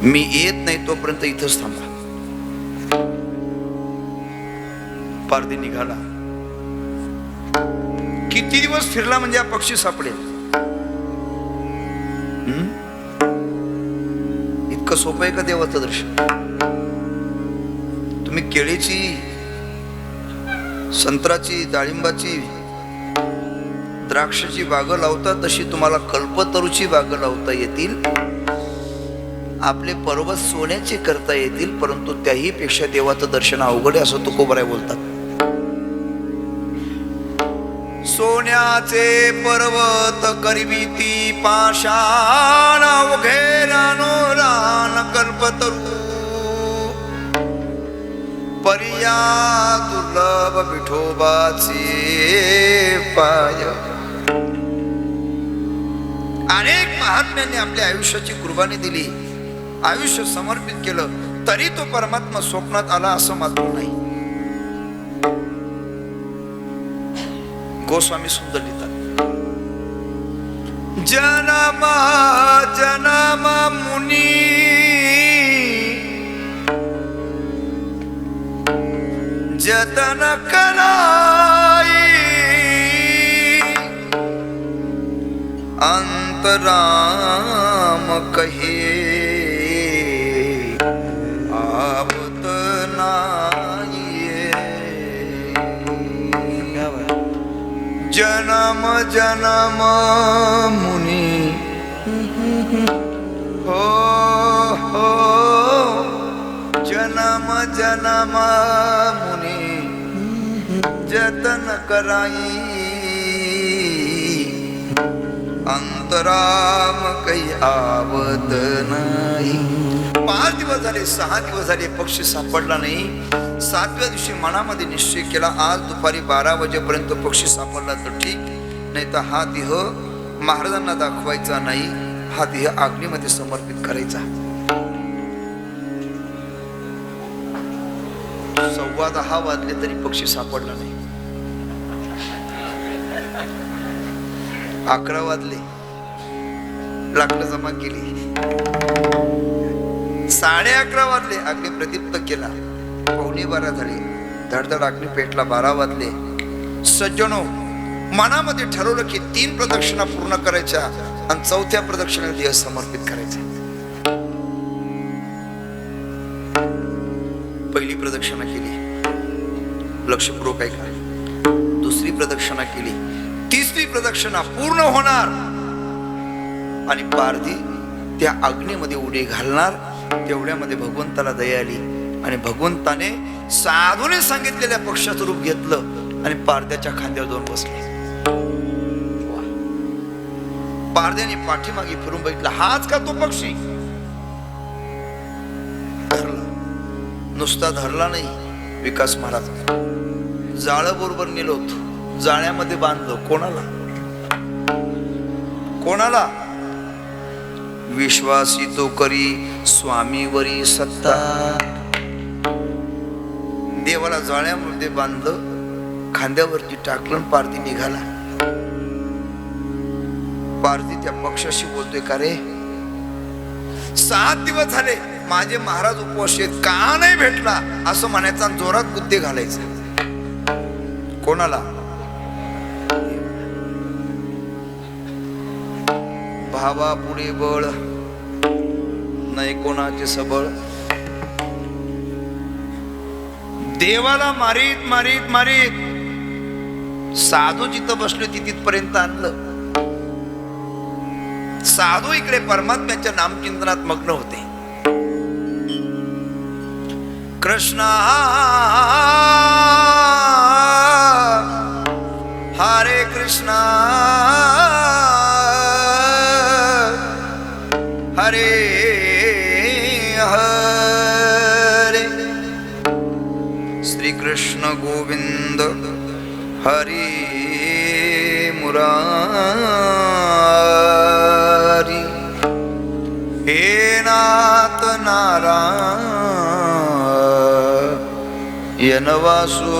मी येत नाही तोपर्यंत इथंच थांबा. पारधी निघाला. किती दिवस फिरला म्हणजे हा पक्षी सापडेल. इतकं सोपं आहे का देवाचं दर्शन? तुम्ही केळीची, संत्राची, डाळिंबाची, द्राक्षाची बागं लावता तशी तुम्हाला कल्पतरूची बागं लावता येतील. आपले पर्वत सोन्याचे करता येतील, परंतु त्याही पेक्षा देवाचं दर्शन अवघड आहे असं तुकोबराय बोलतात. सोन्याचे पर्वत करविती पाषाण, अवघे रान कल्पतरू, पर्या दुर्लभ विठोबाचे पाय. अनेक महात्म्यांनी आपल्या आयुष्याची कुर्बानी दिली, आयुष्य समर्पित केलं, तरी तो परमात्मा स्वप्नात आला असं मात्र नाही. गोस्वामी सुंदर लिहितात, जन्म जन्म मुनी जतन कलाई, अंतराम कहे आवत नाहिये. जन्म जन्म मुनी हो हो, जन्म जन्म मुनी जतन कराई, अंतराम काही आवत नाही. 5 दिवस झाले, 6 दिवस झाले, पक्षी सापडला नाही. 7व्या दिवशी मनामध्ये निश्चय केला, आज दुपारी 12 वाजेपर्यंत पक्षी सापडला तर ठीक, नाही तर हा देह महाराजांना दाखवायचा नाही, हा देह अग्नीमध्ये समर्पित करायचा. 10:15 वाजले तरी पक्षी सापडला नाही. 11 वाजले, लाकडं जमा केली. 11:30 वाजले, अग्नी प्रदीप्त केला. 11:15 झाले, धडधड अग्नी पेटला. 12 वाजले. सज्जनो, मनामध्ये ठरवलं की 3 प्रदक्षिणा पूर्ण करायच्या आणि 4थ्या प्रदक्षिणेला देह समर्पित करायचा. पहिली प्रदक्षिणा केली, लक्षपूर्वक ऐका. दुसरी प्रदक्षिणा केली, तिसरी प्रदक्षिणा पूर्ण होणार आणि पारधी त्या अग्नीमध्ये उडी घालणार. तेवढ्यामध्ये भगवंताला दया आली आणि भगवंताने साधूने सांगितलेल्या पक्षाचं रूप घेतलं आणि पारध्याच्या खांद्यावर जाऊन बसले. पारध्याने पाठीमागे फिरून बघितलं, हाच का तो पक्षी? धरला. नुसता धरला नाही, विकास महाराज जाळ बरोबर नेलो होतो, जाळ्यामध्ये बांधलो. कोणाला? कोणाला? विश्वासी तो करी स्वामीवरी सत्ता. देवाला जाळ्यामध्ये बांधलं, खांद्यावरती टाकलं, पारधी निघाला. पारधी त्या पक्षाशी बोलतोय, का रे 7 दिवस झाले माझे महाराज उपवास आहेत, का नाही भेटला असं म्हणायचं आणि जोरात बुद्धी घालायचं. कोणाला? भावा पुढे बळ नाही कोणाचे सबळ. देवाला मारीत मारीत मारीत साधू जिथं बसले तिथपर्यंत आणलं. साधू इकडे परमात्म्याच्या नामचिंतनात मग्न होते. कृष्णा हरे कृष्णा हरे हरे, श्री कृष्ण गोविंद हरे मुरारी, हे नाथ नारायण वासुदेव.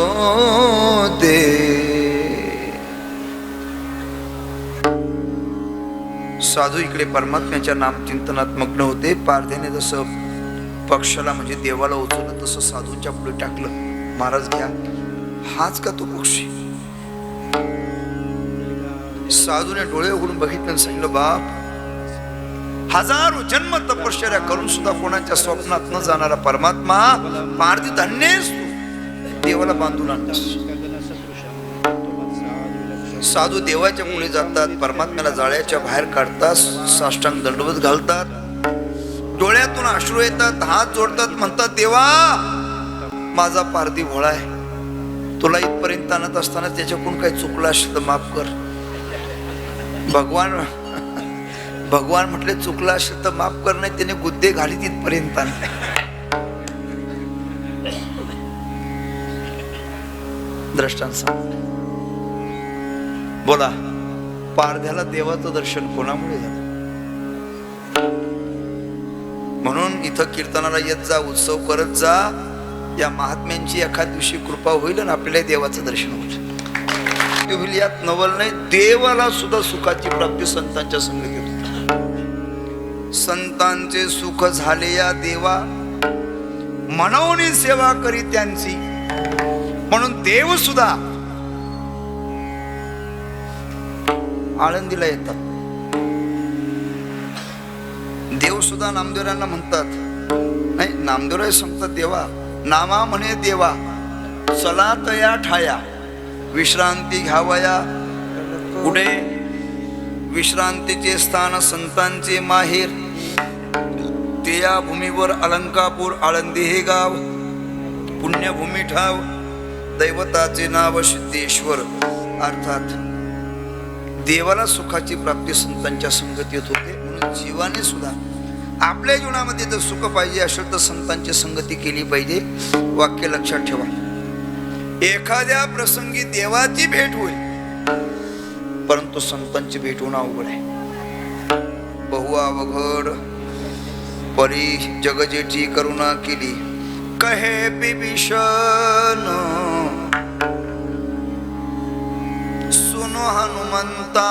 साधू इकडे परमात्म्याच्या नामचिंतनात मग्न होते. पारध्याने जसं पक्षाला म्हणजे देवाला उचललं तसं साधूंच्या पुढे टाकलं. महाराज घ्या, हाच का तो पक्षी? साधूने डोळे उघडून बघितलं आणि सांगितलं, बाप हजारो जन्म तपश्चर्या करून सुद्धा कोणाच्या स्वप्नात न जाणारा परमात्मा पारधी धन्यस तू देवाला बांधून आणलास. साधू देवाच्या पुढे जातात, परमात्म्याला जाळ्याच्या बाहेर काढतात, साष्टांग दंडवत घालतात, डोळ्यातून अश्रू येतात, हात जोडतात, म्हणतात देवा माझा पारधी भोळा आहे, तुला इथपर्यंत आणत असताना त्याच्याकडून काही चुकलं असेल तर माफ कर. भगवान म्हटले चुकलं असेल तर माफ कर, नाही त्याने गुद्दे घालीत इथपर्यंत आणले. द्रष्टांत बोला, पारध्याला देवाचं दर्शन कोणामुळे झालं? म्हणून इथं कीर्तनाला येत जा, उत्सव करत जा. या महात्म्यांची एखाद दिवशी कृपा होईल आणि आपल्याला देवाचं दर्शन होईल. यात नवल नाही, देवाला सुद्धा सुखाची प्राप्ती संतांच्या संगतीत होते. संतांचे सुख झाले या देवा, मनवणी सेवा करी त्यांची. म्हणून देव सुद्धा आळंदीला येतात. देव सुद्धा नामदेवरांना म्हणतात, नाही नामदेवराय सांगतात देवा नामा म्हणे देवा, चला तया ठाया विश्रांती घ्यावया. पुढे विश्रांतीचे स्थान संतांचे माहेर, ते या भूमीवर अलंकापूर आळंदी हे गाव. पुण्यभूमी ठाव दैवताचे नाव सिद्धेश्वर. अर्थात देवाला सुखाची प्राप्ती संतांच्या संगतीत होते. म्हणून जीवाने सुद्धा आपल्या जीवनामध्ये जर सुख पाहिजे असेल तर संतांची संगती केली पाहिजे. वाक्य लक्षात ठेवा, एखाद्या प्रसंगी देवाची भेट होईल, परंतु संतांची भेट होणं अवघड आहे. बहु अवघड परी जगजेची करुणा केली, कहे बिभीषण सुनो हनुमंता.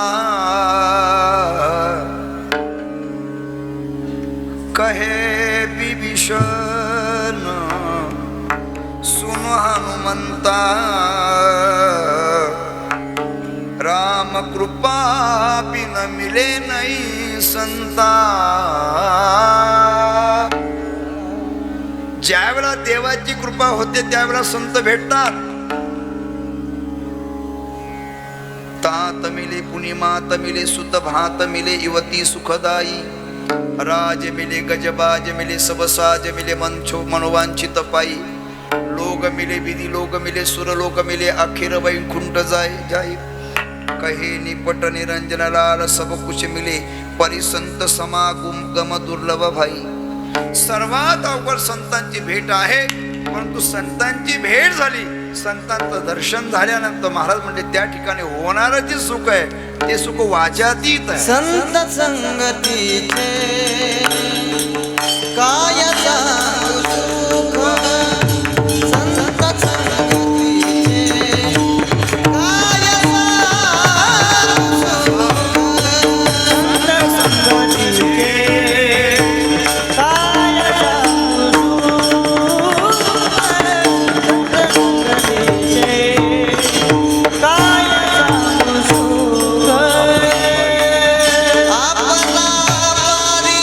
कहे बिभीषण सुनो हनुमंता, राम कृपा बिन मिले नहीं संता. ज्यावेळेला देवाची कृपा होते त्यावेळेला संत भेटतात. तात मिले पुनिमात मिले सुत भात मिले युवती सुखदाई. राज मिले गजबाज मिले सबसाज मिले मंचो मनोवांचित पायी. लोग मिले विधी लोक मिले सुरलोक मिले अखेर वैकुंठ जाई. कहे निपट निरंजन लाल सब कुछ मिले, परिसंत समागम गम दुर्लभ भाई. सर्वात अवघड संतांची भेट आहे. परंतु संतांची भेट झाली, संतांचं दर्शन झाल्यानंतर महाराज म्हणले त्या ठिकाणी होणारं जे सुख आहे ते सुख वाजातीत आहे. संत संगतीचे काय सांगू सुख, संत संगतीचे काय सांगू सुख, संत संगतीचे काय सांगू सुख, संत संगतीचे काय सांगू सुख. आपला पारी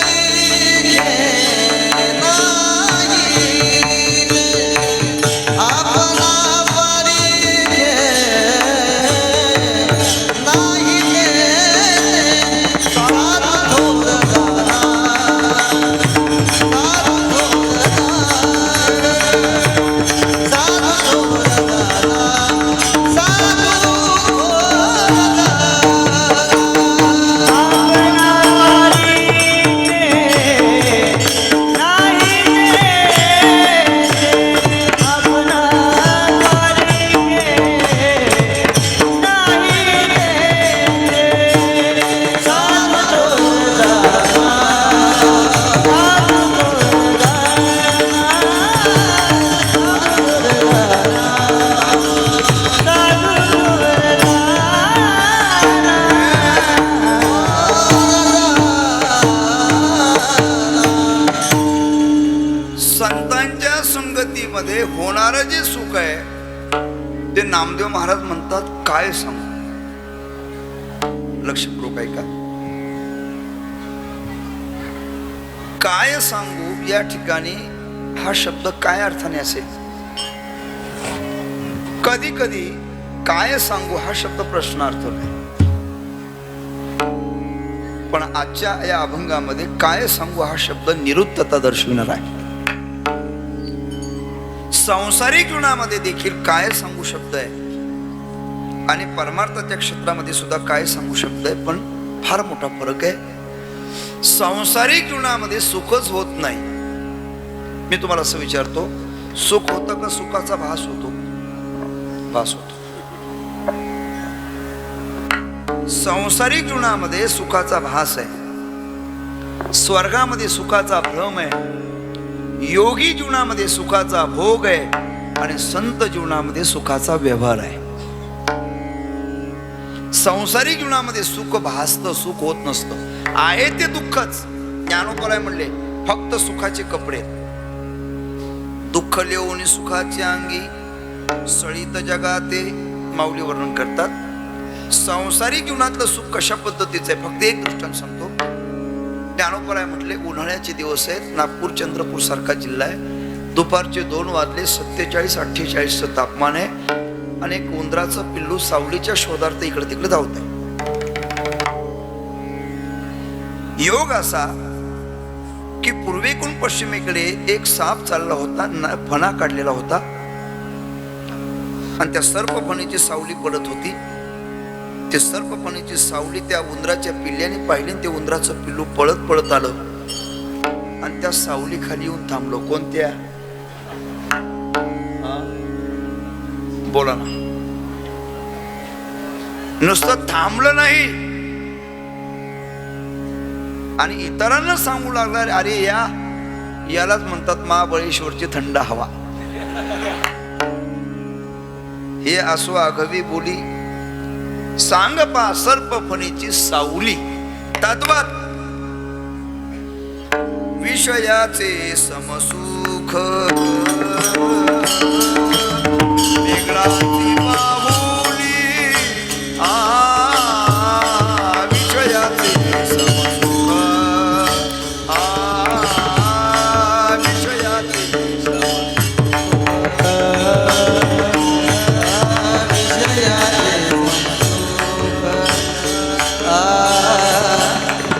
मध्ये होणारं जे सुख आहे ते नामदेव महाराज म्हणतात काय सांगू. लक्षपूर्वक ऐका. काय सांगू या ठिकाणी हा शब्द काय अर्थाने असेल? कधी कधी काय सांगू हा शब्द प्रश्नार्थ नाही, पण आजच्या या अभंगामध्ये काय सांगू हा शब्द निरुत्तता दर्शविणार आहे. सांसारिक जीवनामध्ये देखील काय सांगू शब्द आहे आणि परमार्थाच्या क्षेत्रामध्ये सुद्धा काय सांगू शब्द आहे, पण फार मोठा फरक आहे. सांसारिक जीवनामध्ये सुखच होत नाही. मी तुम्हाला असं विचारतो, सुख होतं का सुखाचा भास होतो? भास होतो. सांसारिक जीवनामध्ये सुखाचा भास आहे, स्वर्गामध्ये सुखाचा भ्रम आहे, योगी जीवनामध्ये सुखाचा भोग आहे आणि संत जीवनामध्ये सुखाचा व्यवहार आहे. सांसारिक जीवनामध्ये सुख भासतं, सुख होत नसतं. आहे ते दुःखच. ज्ञानोबराय म्हणले फक्त सुखाचे कपडे, दुःख लिहून सुखाचे अंगी, सळीत जगाते माऊली वर्णन करतात. सांसारिक जीवनातलं सुख कशा पद्धतीचं आहे फक्त एक दृष्टांत सांगतो. ज्ञानोबराय म्हटले उन्हाळ्याचे दिवस आहेत, नागपूर चंद्रपूर सारखा जिल्हा आहे, दुपारचे 2 वाजले, 47-48 तापमान आहे आणि एक उंदराचं पिल्लू सावलीच्या शोधार्थ इकडे तिकडे धावत आहे. योग असा की पूर्वेकडून पश्चिमेकडे एक साप चालला होता, फणा काढलेला होता आणि त्या सर्प फणीची सावली पडत होती. ते सर्प फणीची सावली त्या उंदराच्या पिल्ल्याने पाहिली, ते उंदराचं पिल्लू पळत पळत आलं आणि त्या सावली खाली येऊन थांबलो. कोणत्या? बोला ना. नुसतं थांबलं नाही आणि इतरांना सांगू लागला, अरे यालाच म्हणतात महाबळेश्वरची थंड हवा. हे असो आघवी बोली, सांग पा सर्प फणीची सावली. तद्वत विषयाचे समसुख वेगळाची बाहुली, विषयाचे समसुख, विषयाचे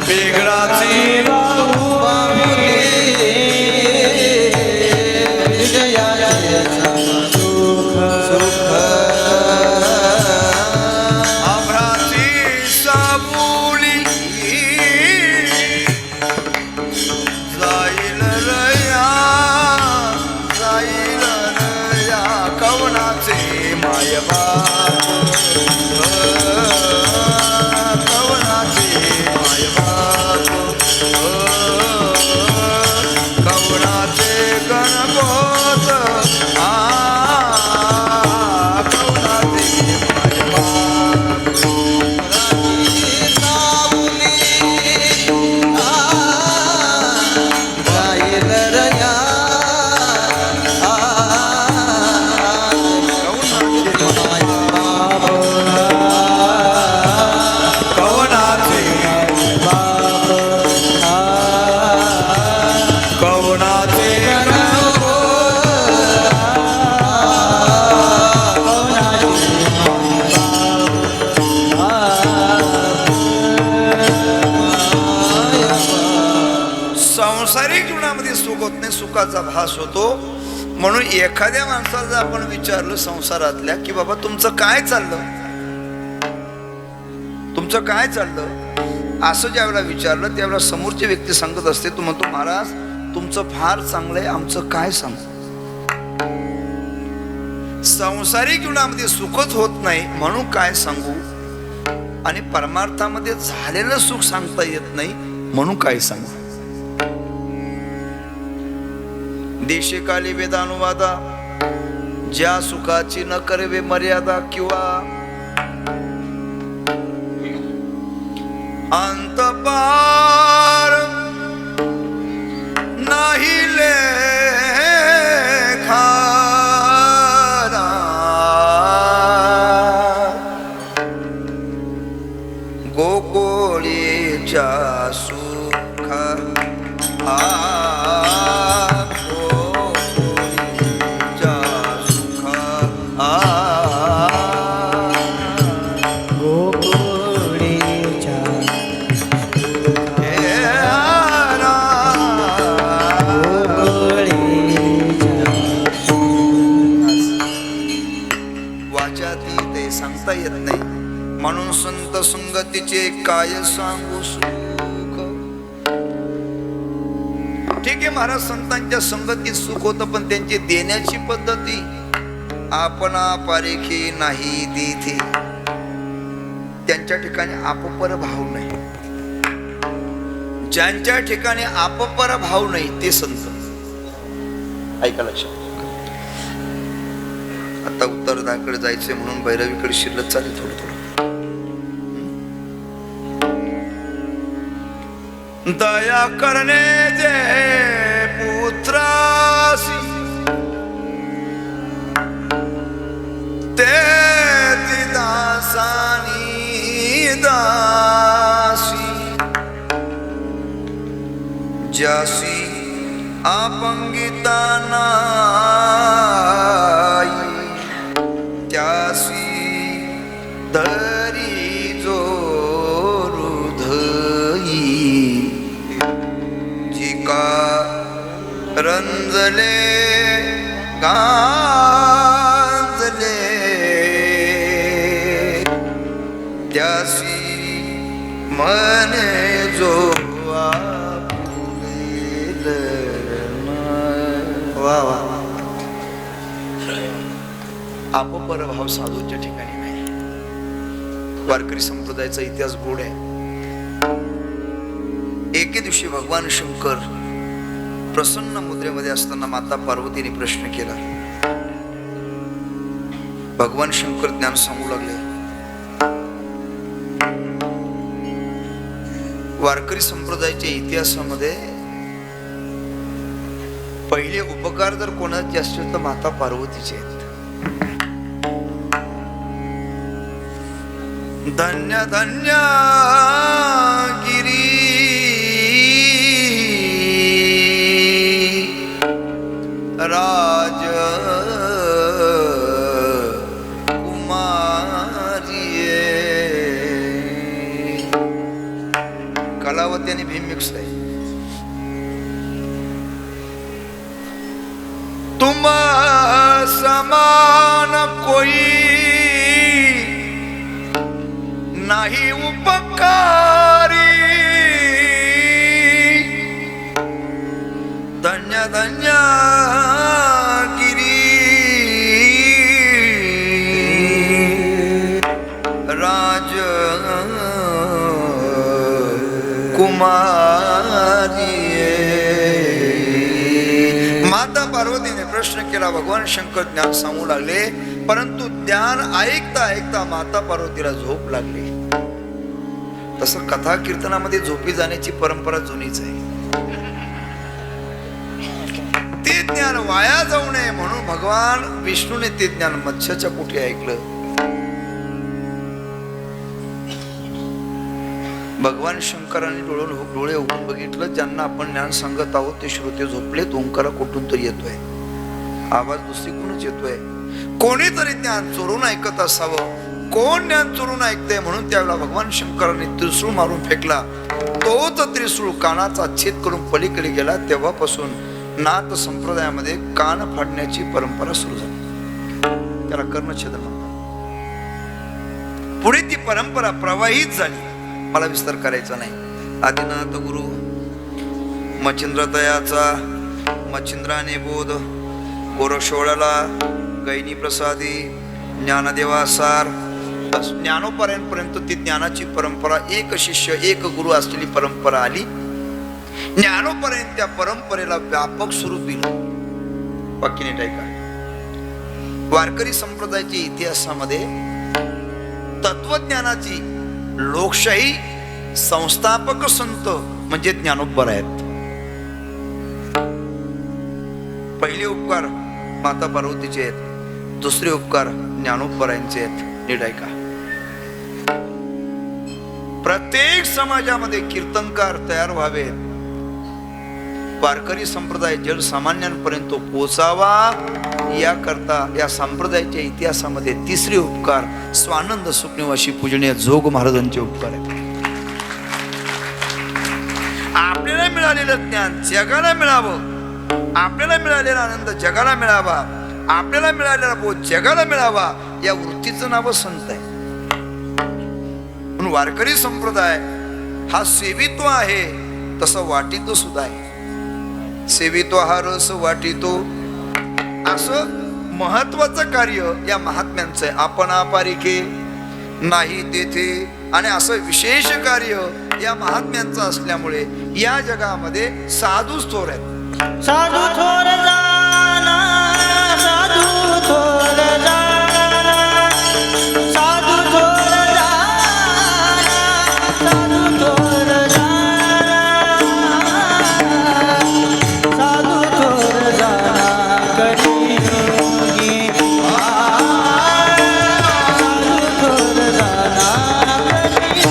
वेगळाची सांसारिक जीवनामध्ये सुख होत नाही, सुखाचा भास होतो. म्हणून एखाद्या माणसाला जर आपण विचारलं संसारातल्या की बाबा तुमचं काय चाललं, तुमचं काय चाललं, असं ज्यावेळेला विचारलं त्यावेळेला समोरची व्यक्ती सांगत असते, तू म्हणतो महाराज तुमचं फार चांगलंय, आमचं काय सांगू. सांसारिक जीवनामध्ये सुखच होत नाही म्हणून काय सांगू, आणि परमार्थामध्ये झालेलं सुख सांगता येत नाही म्हणून काय सांगू. देशकाली वेदानुवादा, ज्या सुखाची न करवे मर्यादा किंवा अंत पार नाही लेखा, गोकुळीच्या सुखा गोकुळीच्या सुखा गोकुळीच्या वाचाती ते सांगता येत नाही, म्हणून संत संगतीचे काय सांगू सुख. ठीक आहे महाराज, संतांच्या संगतीत सुख होतं, पण त्यांची देण्याची पद्धती आपणा पारेखी नाही तिथे. त्यांच्या ठिकाणी आपपर भाव नाही. ज्यांच्या ठिकाणी आपपर भाव नाही ते संत. ऐका लक्षात. आता उत्तरदाकडे जायचे म्हणून भैरवीकडे शिरलत चालेल थोडं थोडं. दया करणे जे पुत्रासी ते दासानी दासी, ज्यासी अपंगिता नाही त्यासी धरी जो हृदयी. जिका रंजले गांजले त्यासी मने जो आपपर भाव साधूच्या ठिकाणी नाही. वारकरी संप्रदायाचा इतिहास गोड आहे. एके दिवशी भगवान शंकर प्रसन्न मुद्रेमध्ये असताना माता पार्वतीने प्रश्न केला. भगवान शंकर ज्ञान सांगू लागले. वारकरी संप्रदायाच्या इतिहासामध्ये पहिले उपकार जर कोणाचे असतील तर माता पार्वतीचे आहेत. धन्य धन्य गिरी राज कुमारिये. कलावती आणि भीम मिक्स आहे. तुम समान कोई नाही उपकारी. धन्य धन्य गिरी राज कुमारी. माता पार्वतीने प्रश्न केला. भगवान शंकर ज्ञान सांगू लागले, परंतु ज्ञान ऐकता ऐकता माता पार्वतीला झोप लागली. तसं कथा कीर्तनामध्ये झोपी जाण्याची परंपरा जुनीच आहे. ते ज्ञान वाया जाऊ नये म्हणून भगवान विष्णूने ते ज्ञान मत्स्याच्या पोटी ऐकलं. भगवान शंकरांनी डोळे उघडून बघितलं. ज्यांना आपण ज्ञान सांगत आहोत ते श्रोते झोपलेत. ओंकार कुठून तरी येतोय, आवाज दुसरीकडूनच येतोय. कोणीतरी ज्ञान चोरून ऐकत असावं. कोण ज्ञान चोरून ऐकतंय म्हणून त्यावेळेला भगवान शंकरांनी त्रिशूळ मारून फेकला. तोच त्रिशूळ कानाचा छेद करून पलीकडे गेला. तेव्हापासून नाथ संप्रदायामध्ये कान फाडण्याची परंपरा सुरू झाली. त्याला कर्णछेदन म्हणतात. पुढे ती परंपरा प्रवाहित झाली. मला विस्तार करायचा नाही. आदिनाथ गुरु मच्छिंद्रतयाचा मच्छिंद्राने बोध, गोरक्षोळाला गैनी प्रसादी, ज्ञानदेवासार, ज्ञानोपर्यंत ती ज्ञानाची परंपरा, एक शिष्य एक गुरु असलेली परंपरा आली. ज्ञानोपर्यंत त्या परंपरेला व्यापक स्वरूप दिलं. बाकी नीट ऐका. वारकरी संप्रदायाच्या इतिहासामध्ये तत्वज्ञानाची लोकशाही संस्थापक संत म्हणजे ज्ञानोबा आहेत. पहिले उपकार माता पार्वतीचे आहेत, दुसरे उपकार ज्ञानोबरायांचे आहेत. नीट ऐका. प्रत्येक समाजामध्ये कीर्तनकार तयार व्हावे, वारकरी संप्रदाय जनसामान्यांपर्यंत पोचावा याकरता या संप्रदायाच्या इतिहासामध्ये तिसरे उपकार स्वानंद सुखनिवासी पूजनीय जोग महाराजांचे उपकार आहेत. आपल्याला मिळालेलं ज्ञान जगाला मिळावं, आपल्याला मिळालेला आनंद जगाला मिळावा, आपल्याला मिळालेला बोध जगाला मिळावा, या वृत्तीचं नाव संत आहे. म्हणून वारकरी संप्रदाय हा सेवित्व आहे, तसं वाटितो सुद्धा आहे. सेवितो हा रस वाटितो, असं महत्वाचं कार्य या महात्म्यांचं आहे. आपण आपारिके नाही तेथे, आणि असं विशेष कार्य या महात्म्यांचं असल्यामुळे या जगामध्ये साधूच थोर आहेत. साधू थोर जाना, साधू थोर जाना, साधू थोर जाना, साधू थोर जाना, साधू थोर जाना कलियुगी. साधू थोर जाना कलियुगी.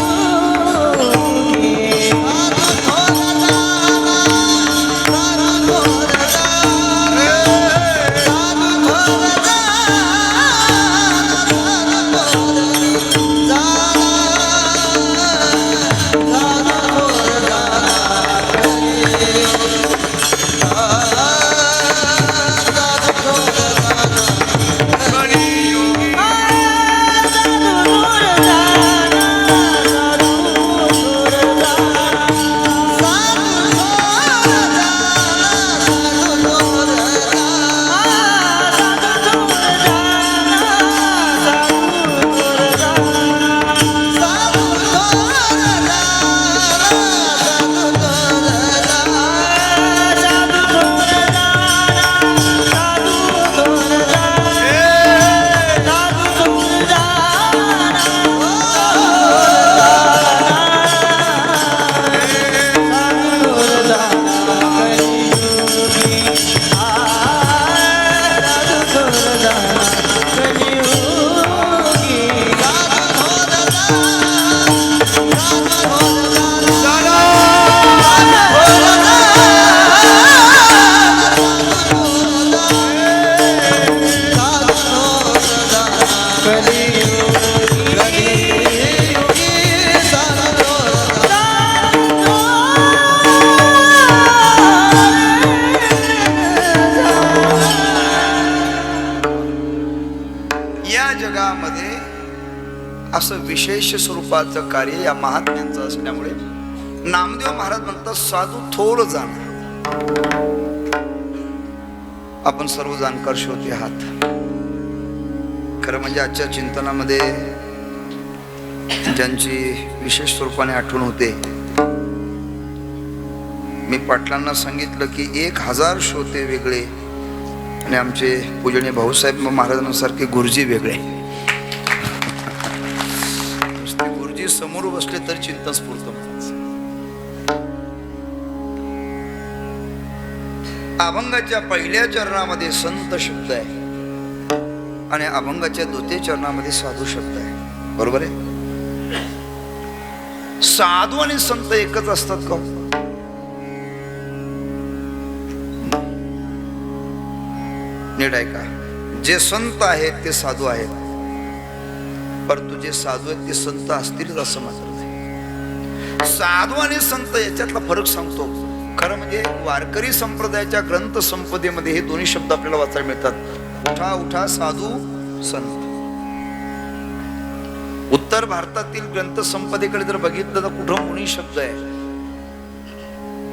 असं विशेष स्वरूपाचं कार्य या महात्म्यांचं असल्यामुळे नामदेव महाराज म्हणतात साधू थोर जाणार. आपण सर्व जाणकार श्रोते आहात. खरं म्हणजे आजच्या चिंतनामध्ये ज्यांची विशेष स्वरूपाने आठवण होते, मी पाटलांना सांगितलं की 1000 श्रोते वेगळे आणि आमचे पूजनीय भाऊसाहेब महाराजांसारखे गुरुजी वेगळे. गुरुजी समोर बसले तर चिंतन स्फूर्त. अभंगाच्या पहिल्या चरणामध्ये संत शब्द आहे आणि अभंगाच्या द्वितीय चरणामध्ये साधू शब्द आहे. बरोबर आहे. साधू आणि संत एकच असतात का? नीट ऐका. जे संत आहेत ते साधू आहेत, परंतु जे साधू आहेत ते संत असतीलच असं मात्र नाही. साधू आणि संत याच्यातला फरक सांगतो. खरं म्हणजे वारकरी संप्रदायाच्या ग्रंथ संपदेमध्ये हे दोन्ही शब्द आपल्याला वाचायला मिळतात. उठा उठा साधू संत. उत्तर भारतातील ग्रंथ संपदेकडे जर बघितलं तर कुठं मुनी शब्द आहे.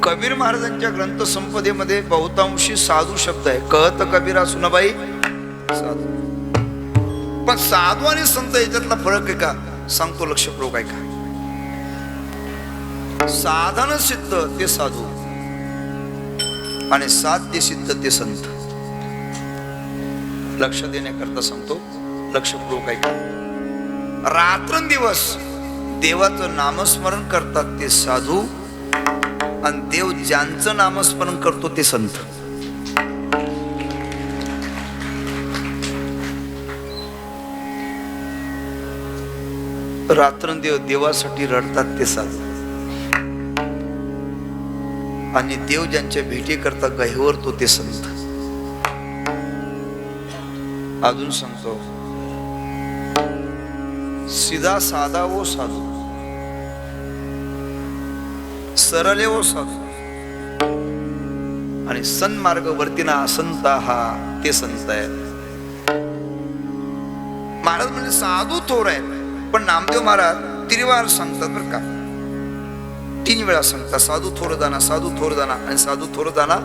कबीर महाराजांच्या ग्रंथ संपदेमध्ये बहुतांशी साधू शब्द आहे. कहत कबीरा सुनबाई साधू. पण साधू आणि संत याच्यातला फरक आहे का सांगतो, लक्षपूर्वक आहे का. साधन सिद्ध ते साधू आणि साध्य सिद्ध ते संत. लक्ष देण्याकरता सांगतो, लक्षपूर्वक आहे का. रात्रंदिवस देवाचं नामस्मरण करतात ते साधू आणि देव ज्यांचं नामस्मरण करतो ते संत. रात्रंदिवस देवासाठी रडतात ते साधू आणि देव ज्यांच्या भेटी करता गहिवरतो ते संत. अजून सांगतो, सीधा साधा वो साधू, सरळे वो साधू, आणि सन्मार्ग वर्तीना असंत हा ते संत आहेत. महाराज म्हणजे साधू थोर आहेत, पण नामदेव महाराज त्रिवार सांगतात बरं का, 3 वेळा सांगतात, साधू थोर जाना, साधू थोर जाना आणि साधू थोर जाना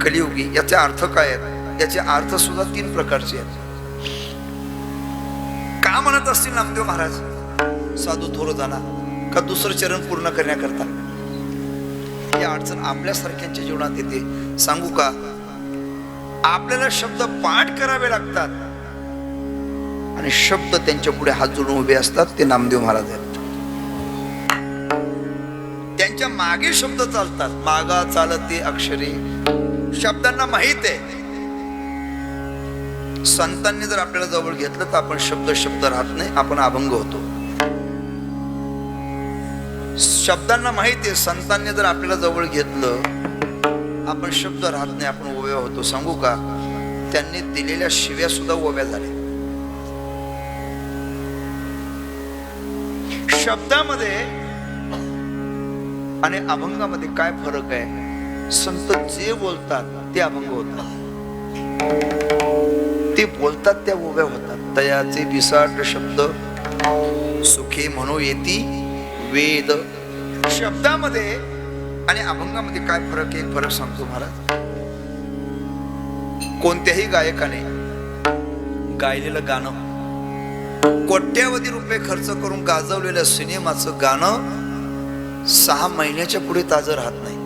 कलियुगी. याचे अर्थ काय आहेत? याचे अर्थ सुद्धा 3 प्रकारचे आहेत. का म्हणत असतील नामदेव महाराज साधू थोर जाना? का दुसरं चरण पूर्ण करण्याकरता? ही अडचण आपल्यासारख्यांच्या जीवनात येते. सांगू का, आपल्याला शब्द पाठ करावे लागतात आणि शब्द त्यांच्या पुढे हात जोडून उभे असतात. ते नामदेव महाराज आहेत. त्यांच्या मागे शब्द चालतात, मागा चालते अक्षरे. शब्दांना माहित आहे. संतांनी जर आपल्याला जवळ घेतलं तर आपण शब्द राहत नाही, आपण अभंग होतो. शब्दांना माहिती आहे, संतांनी जर आपल्याला जवळ घेतलं आपण शब्द राहत नाही, आपण ओव्या होतो. सांगू का, त्यांनी दिलेल्या शिव्या सुद्धा ओव्या झाल्या. शब्दामध्ये आणि अभंगामध्ये काय फरक आहे? संत जे बोलतात ते अभंग होतात, ते बोलतात त्या ओव्या होतात. तयाचे विसाट शब्द सुखे म्हणू येती वेद. शब्दामध्ये आणि अभंगामध्ये काय फरक आहे? फरक सांगतो महाराज. कोणत्याही गायकाने गायलेलं गाणं, कोट्यावधी रुपये खर्च करून गाजवलेलं सिनेमाचं गाणं 6 महिन्याच्या पुढे ताजं राहत नाही.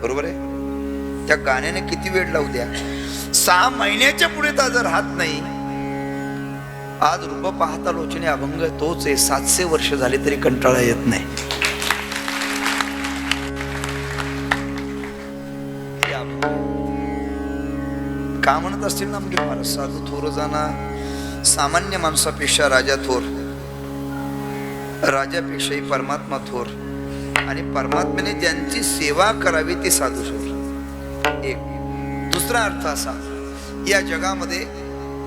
बरोबर आहे? त्या गाण्याने किती वेळ लावू द्या, 6 महिन्याच्या पुढे ताजं राहत नाही. आज रूप पाहता लोचने अभंग तोच आहे. 700 वर्ष झाले तरी कंटाळा येत नाही. का म्हणत असतील ना म्हणजे महाराज, साधू थोर जाना, सामान्य माणसापेक्षा राजा थोर, राजापेक्षाही परमात्मा थोर, आणि परमात्म्याने ज्यांची सेवा करावी ती साधू थोर. एक. दुसरा अर्थ असा, या जगामध्ये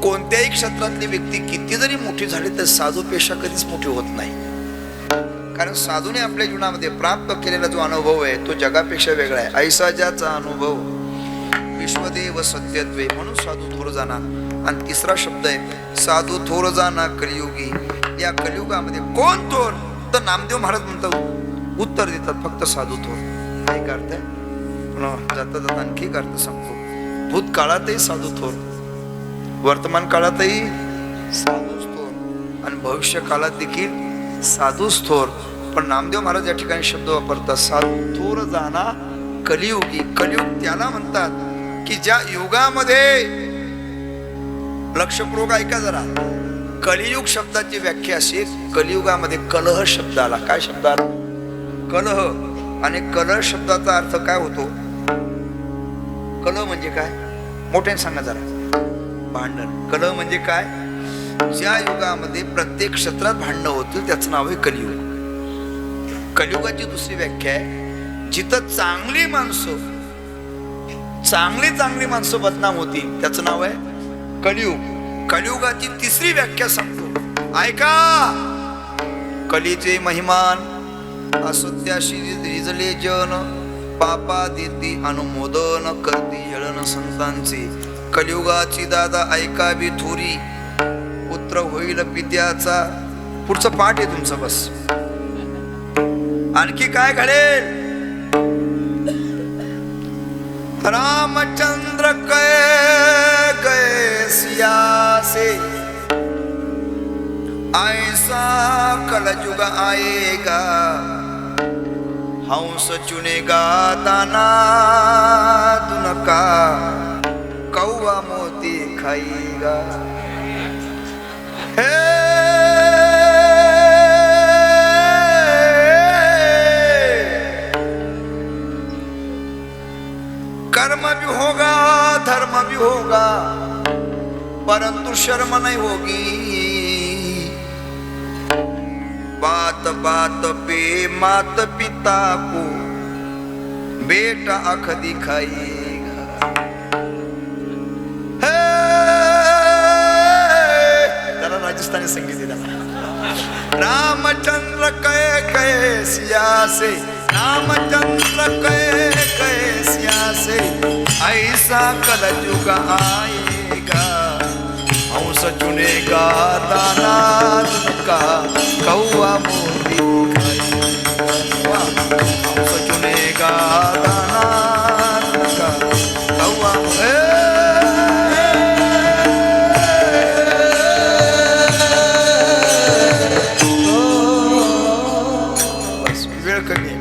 कोणत्याही क्षेत्रातली व्यक्ती किती जरी मोठी झाली तर साधूपेक्षा कधीच मोठी होत नाही. कारण साधूने आपल्या जीवनामध्ये प्राप्त केलेला जो अनुभव आहे तो जगापेक्षा वेगळा आहे. ऐसा ज्याचा अनुभव विश्वदेव सत्यत्वे, म्हणून साधू थोर जाना. आणि तिसरा शब्द आहे साधू थोर जाना कलियुगी. या कलियुगामध्ये कोण थोर? तर नामदेव महाराज म्हणतात, उत्तर देतात फक्त साधू थोर. काय करताय? पुन्हा जाता जाता आणखी अर्थ सांगतो. भूतकाळातही साधू थोर, वर्तमान काळातही साधूच थोर, आणि भविष्य काळात देखील साधूच थोर. पण नामदेव महाराज या ठिकाणी शब्द वापरतात, साधू थोर जाना कलियुगी. कलियुग त्याला म्हणतात की ज्या युगामध्ये, लक्षपूर्वक ऐका जरा, कलियुग शब्दाची व्याख्या अशी, कलियुगामध्ये कलह शब्द आला. काय शब्द आला? कलह. आणि कलह शब्दाचा अर्थ काय होतो? कलह म्हणजे काय? मोठ्याने सांगा जरा. भांडण. कलह म्हणजे काय? ज्या युगामध्ये प्रत्येक क्षेत्रात भांडणं होतील त्याचं नाव आहे कलियुग. कलियुगाची दुसरी व्याख्या आहे, जिथं चांगली माणसं बदनाम होतील त्याचं नाव आहे कलियुग. कलियुगाची तिसरी व्याख्या सांगतो, ऐका. कलीचे महिमान असत्याशी रिजले जन, पापा देती अनुमोदन करती हेळन संतांचे. कलियुगाची दादा ऐकावी थोरी, पुत्र होईल पित्याचा. पुढचं पाठ आहे तुमचं बस. आणखी काय घडेल? रामचंद्र कैसियासे ऐसा कलयुग आएगा, हंस चुनेगा दाना दुनका, कौवा मोती खाएगा. कर्म भी होगा धर्म भी होगा परंतु शर्म नहीं होगी. बात बात पे माता पिता को बेटा आख दिखाएगा. हे, जरा राजस्थानी संगीत दिला. रामचंद्र कैसिया से, रामचंद्र कैसिया से, ऐसा कलयुग आएगा. हंस चुनेगा दाना का कौवा मोती खाएगा. हंस चुनेगा दाना का कौवा. बस वेळ कमी आहे.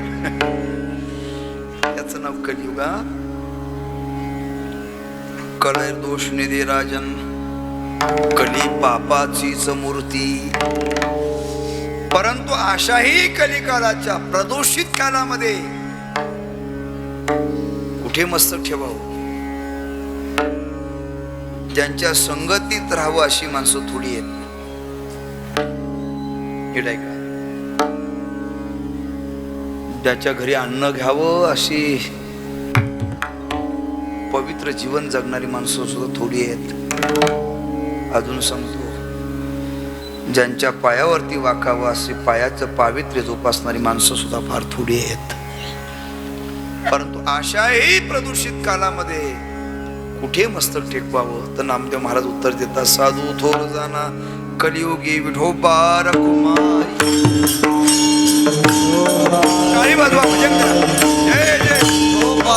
याचं नाव कलियुगा. कळेर दोष निधी राजन, कली पापाचीच मूर्ती. परंतु अशाही कलिकालाच्या प्रदूषित कालामध्ये कुठे मस्तक ठेवावं, ज्यांच्या संगतीत राहावं अशी माणसं थोडी आहेत. हे का ज्याच्या घरी अन्न घ्यावं अशी पवित्र जीवन जगणारी माणसं सुद्धा थोडी आहेत. अजून सांगतो, ज्यांच्या पायावरती वाकावं असे पायाचं पावित्र्य जोपासणारी माणसं सुद्धा फार थोडी आहेत. परंतु अशाही प्रदूषित कालामध्ये कुठे मस्तक टेकवावं, तर नामदेव महाराज उत्तर देतात. साधू थोर जाना कलियुगी विठोबा रखुमाई. काही बाजवा भजन करा. जय जय विठोबा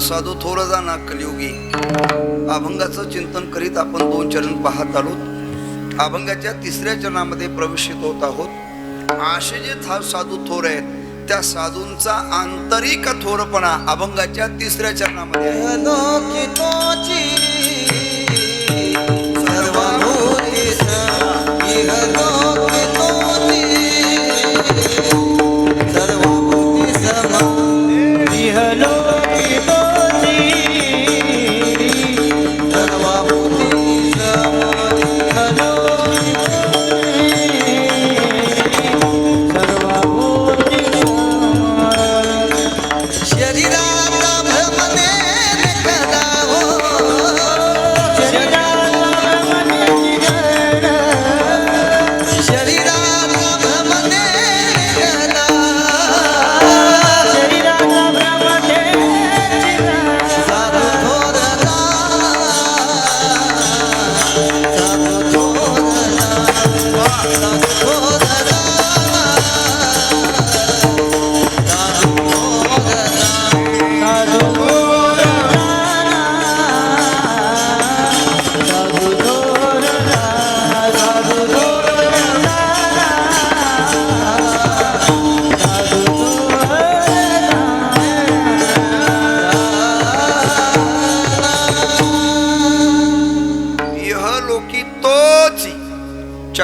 साधू थोर जाना कलियुगी. अभंगाचं चिंतन करीत आपण 2 चरण पाहत आलो. अभंगाच्या 3ऱ्या चरणामध्ये प्रवेशित होत आहोत. असे जे साधू थोर आहेत त्या साधूंचा आंतरिक थोरपणा अभंगाच्या 3ऱ्या चरणामध्ये आहे.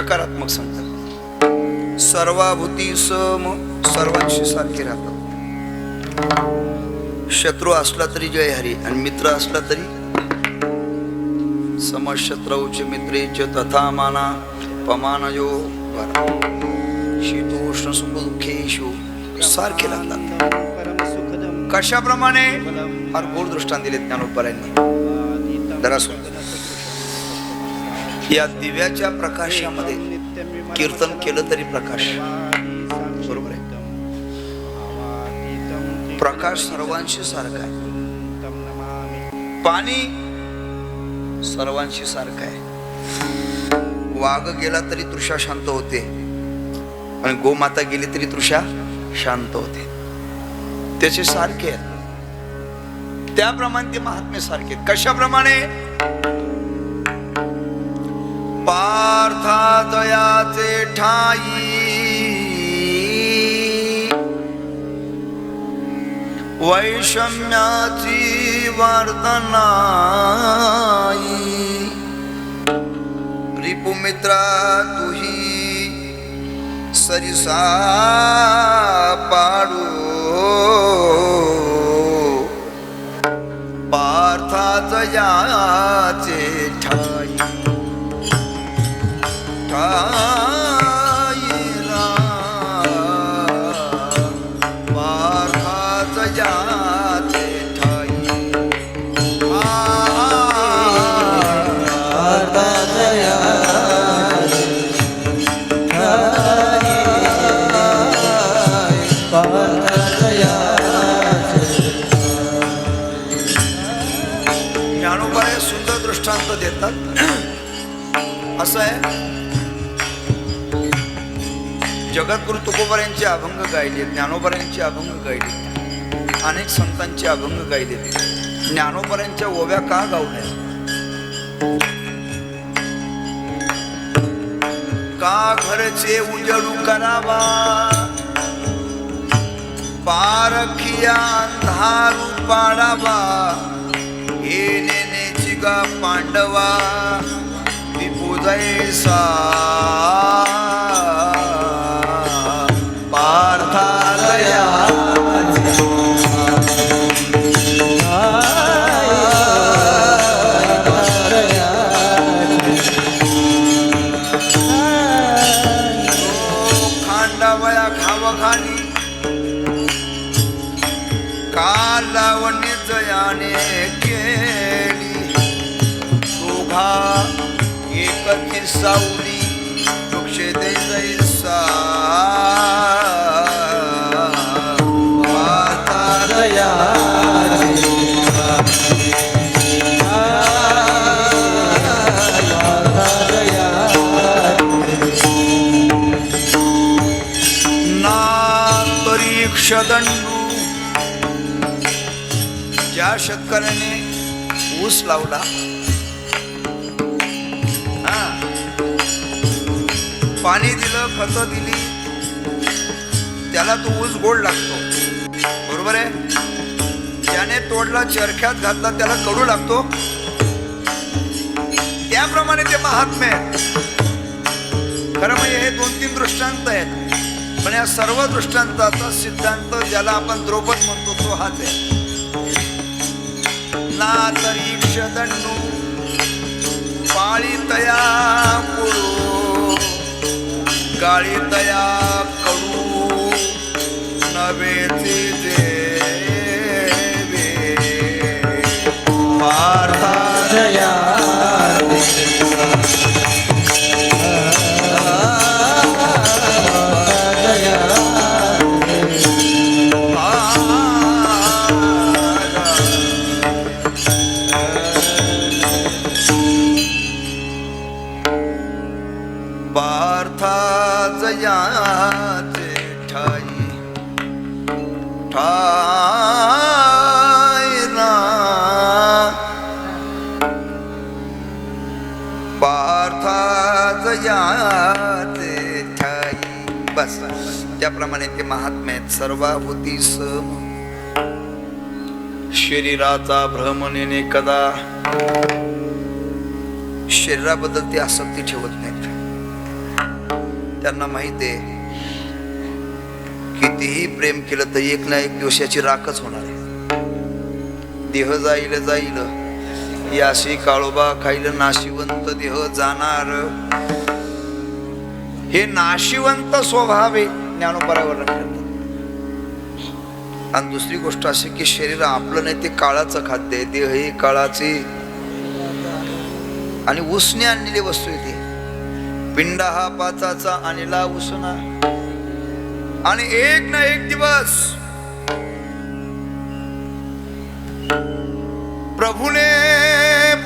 सकारात्मक संकल्प. सर्वाभूती सम, सर्वांशी सारखे राहतात. शत्रू असला तरी जय हरी आणि मित्र असला तरी समशत्रौच मित्रेच तथा माना पमानयो शीतोष्ण सुख दुःखेषु सारखे राहतात. कशाप्रमाणे फार गोड दृष्टांत दिले ज्ञानोबरायांनी. जरा या दिव्याच्या प्रकाशामध्ये कीर्तन केलं तरी प्रकाश, बरोबर आहे. प्रकाश सर्वांशी सारखा आहे. पाणी सर्वांशी सारखा आहे. वाघ गेला तरी तृषा शांत होते आणि गोमाता गेली तरी तृषा शांत होते. त्याचे सारखे आहेत. त्याप्रमाणे ते महात्मे सारखे आहेत. कशाप्रमाणे? पार्था दयाचे ठाई वैषम्याची वार्ता नाही. रिपुमित्रा तुही सरिसा पाडू पार्थाच याचे ठाई ठाईला पार्थाच याचे ठाई ज्ञानोबाई सुंदर दृष्टांत देतात. असं आहे, जगद्गुरु तुकोबारायांचे अभंग गायले, ज्ञानोबारायांचे अभंग गायले, अनेक संतांचे अभंग गायले. ज्ञानोबारायांच्या ओव्या का गावल्या? का घरचे उजळू करावा पारखिया अंधारू पाडावा हे नेनेची गा पांडवा दिपोजैसा पार्थालया खांडावया खावखानी कालावणी जयाने केली दोघा एकची सावली वृक्ष दे जैसा पार्थालया दंडू. ज्या शेतकऱ्याने ऊस लावला, पाणी दिलं, खत दिली, त्याला तो ऊस गोड लागतो, बरोबर आहे. ज्याने तोडला, चरख्यात घातला, त्याला कडू लागतो. त्याप्रमाणे ते महात्मे आहेत. खरं म्हणजे हे 2-3 दृष्टांत आहेत, पण या सर्व दृष्टांताचा सिद्धांत ज्याला आपण द्रौपद म्हणतो तो हाच आहे. नातरीक्ष दंडू पाळी तया पुळू गाळी तया कडू नवेचे देवे पार्थालया याचे ठाई ठाईना पार्थाच याचे ठाई. बस त्याप्रमाणे ते महात्मे आहेत. सर्वाभूती सम शरीराचा भ्रमणेने कदा शरीराबद्दल ते आसक्ती ठेवत नाहीत. त्यांना माहित आहे कितीही प्रेम केलं तर एक ना एक दिवस याची राखच होणार आहे. देह जाईल जाईल याशी काळोबा खाईल नाशिवंत देह जाणार. हे नाशिवंत स्वभाव आहे ज्ञानोबावर करतात. आणि दुसरी गोष्ट अशी की शरीर आपलं नाही, ते काळाचं खाद्य आहे. देह ही काळाची आणि उसने आणलेली वस्तू येते. पिंड हा पाचाचा आणला उसना आणि एक ना एक दिवस प्रभूने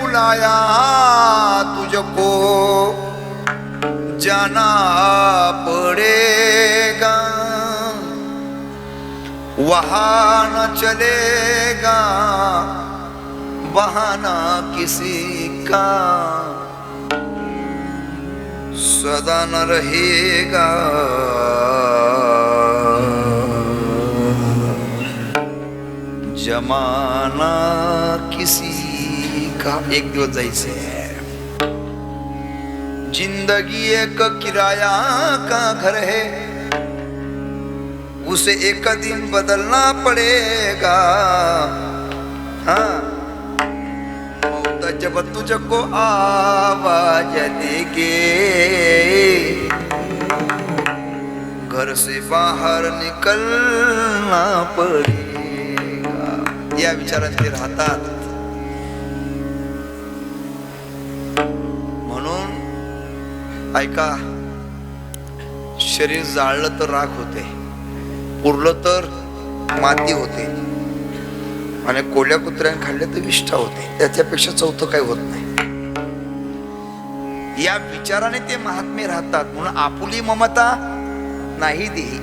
बुलाया वहाँ न चलेगा बहाना किसी का, सदा न रहेगा जमाना किसी का. एक दिवस जायचे. जिंदगी एक किराया का घर है, उसे एक दिन बदलना पड़ेगा. हाँ, मौत जब तुझको आवाज देगे, घर से बाहर निकलना पड़ेगा. या विचारात ते राहतात. म्हणून ऐका, शरीर जाळलं तर राख होते, पुरलं तर माती होते, आणि कोल्या कुत्र्याने खाल्ले तर विष्ठा होते. त्याच्यापेक्षा चौथं काही होत नाही. या विचाराने ते महात्मे राहतात. म्हणून आपुली ममता नाही देही.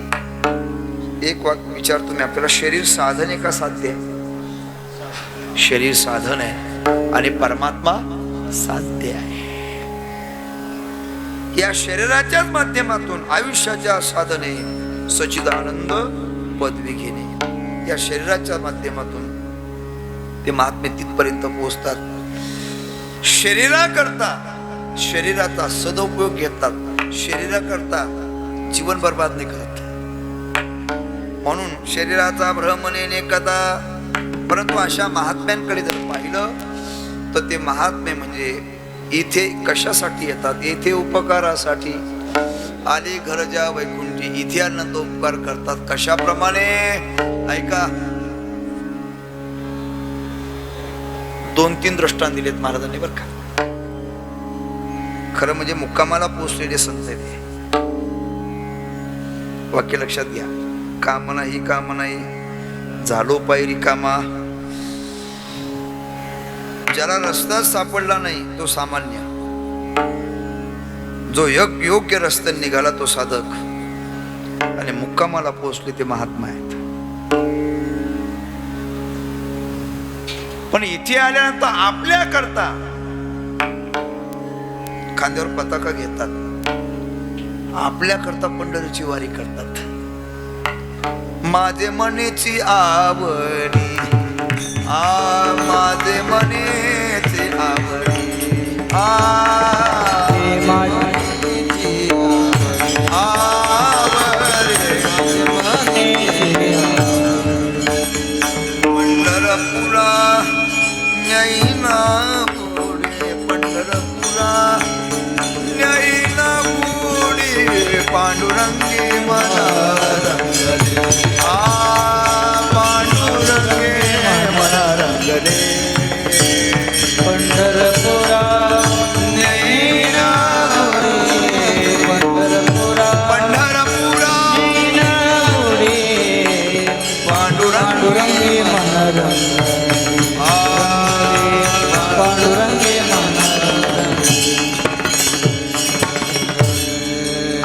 एक वाक्य विचारतो मी आपल्याला, शरीर साधन आहे का साध्य आहे? शरीर साधन आहे आणि परमात्मा साध्य आहे. या शरीराच्याच माध्यमातून आयुष्याच्या साधने सच्चिदानंद पदवी घेणे, या शरीराच्या माध्यमातून ते महात्मे तिथपर्यंत पोहोचतात. शरीराकरता शरीराचा सदुपयोग घेतात, शरीराकरता जीवन बर्बाद नाही करत. म्हणून शरीराचा भ्रम नेणे कदा. परंतु अशा महात्म्यांकडे जर पाहिलं तर ते महात्मे म्हणजे इथे कशासाठी येतात? इथे उपकारासाठी. आले घर ज्या वैकुंठी, इथे आनंद उपकार करतात. कशाप्रमाणे? ऐका, 2-3 दृष्टांत दिलेत महाराजांनी बरं का. खरं म्हणजे मुक्कामाला पोचलेले संत ते. वाक्य लक्षात घ्या. काम नाही, काम नाही, झालो पायरी कामा. ज्याला रस्ता सापडला नाही तो सामान्य, जो योग्य रस्त्याने निघाला तो साधक, आणि मुक्कामाला पोहोचले ते महात्मा आहेत. पण इथे आल्यानंतर आपल्या करता खांद्यावर पताका घेतात, आपल्या करता पंढरीची वारी करतात. माझे मनेची आवडी, माझे मनेची आवडी, पंढरपुरा न्यायना पुढे, पंढरपुरा न्यायना पुढे, पांडुरंगी मना रंगले, पांडुरंगी मना रंगले. पंढरपुरा न्यायना पुढे, पंढरपुरा पंढरपुरा न्यायना पुढे, पांडुरंगी मन रंगले, पांडुरंगी मन रंगले.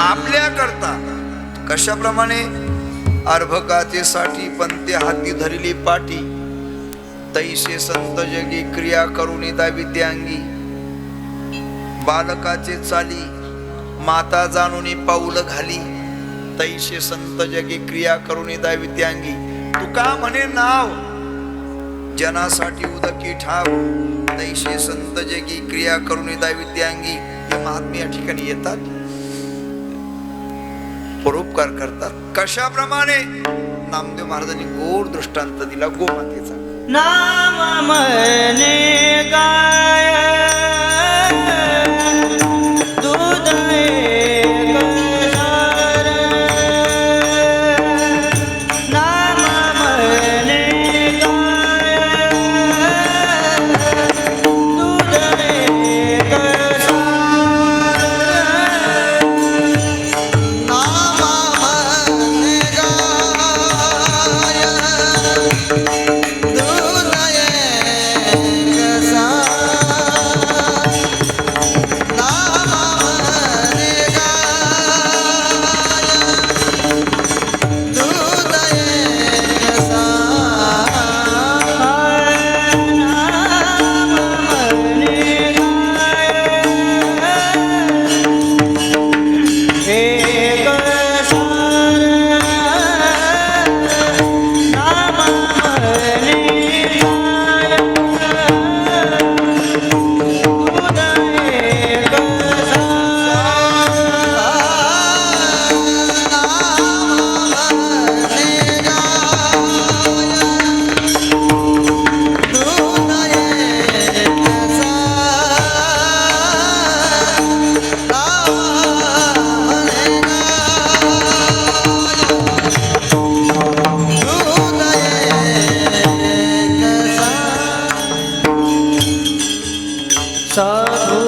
आपल्या करता कशाप्रमाणे? अर्भकाचे साठी पंते हाती धरिली पाठी, तैसे संत जगी क्रिया करुणी दाविते अंगी. बालकाचे चाली माता जाणून पाऊल घाली, तैसे संत जगी क्रिया करुणी दाविते अंगी. तुका म्हणे नाव जनासाठी उदकी ठाव, तैसे संत जगी क्रिया करुणी दाविते अंगी. हे महात्मे या ठिकाणी येतात, परोपकार करतात. कशाप्रमाणे? नामदेव महाराजांनी गोड दृष्टांत दिला गोमातेचा. नाम म्हणे गाय दूध एक सार, नाम म्हणे गाय दूध एक सार, नाम म्हणे गाय दूध एक सार. साधु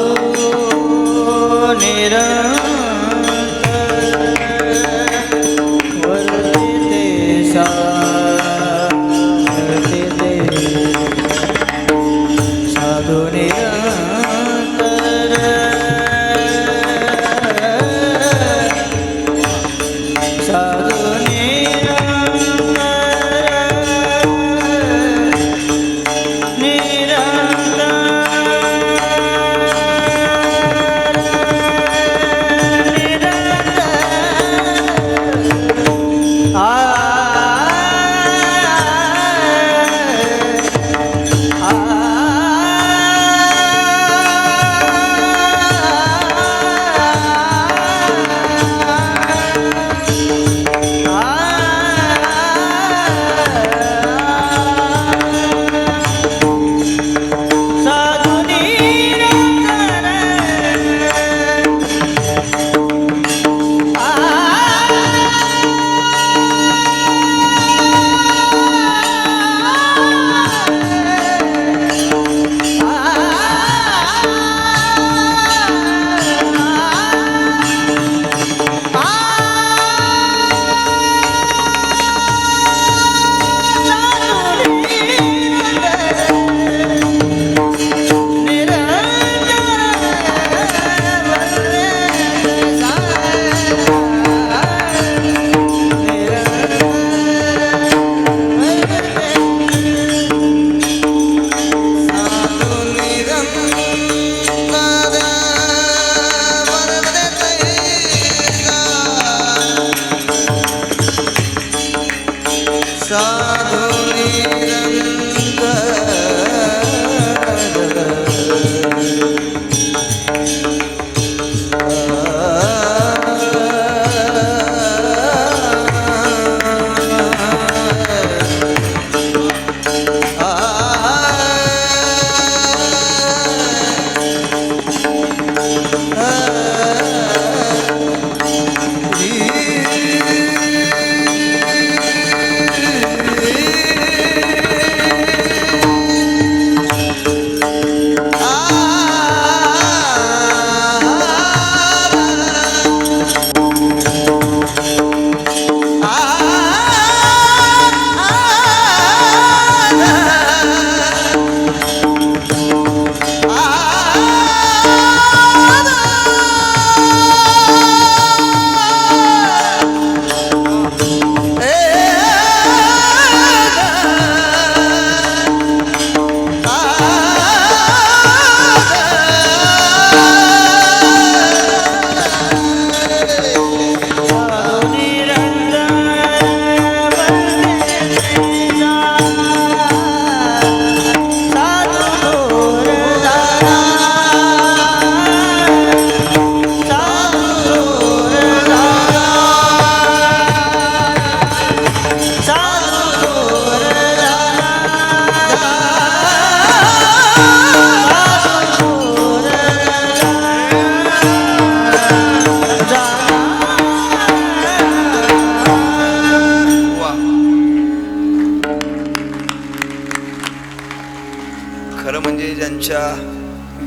निरंतर वर्तिते वर्तिते साधु निरंतर साधु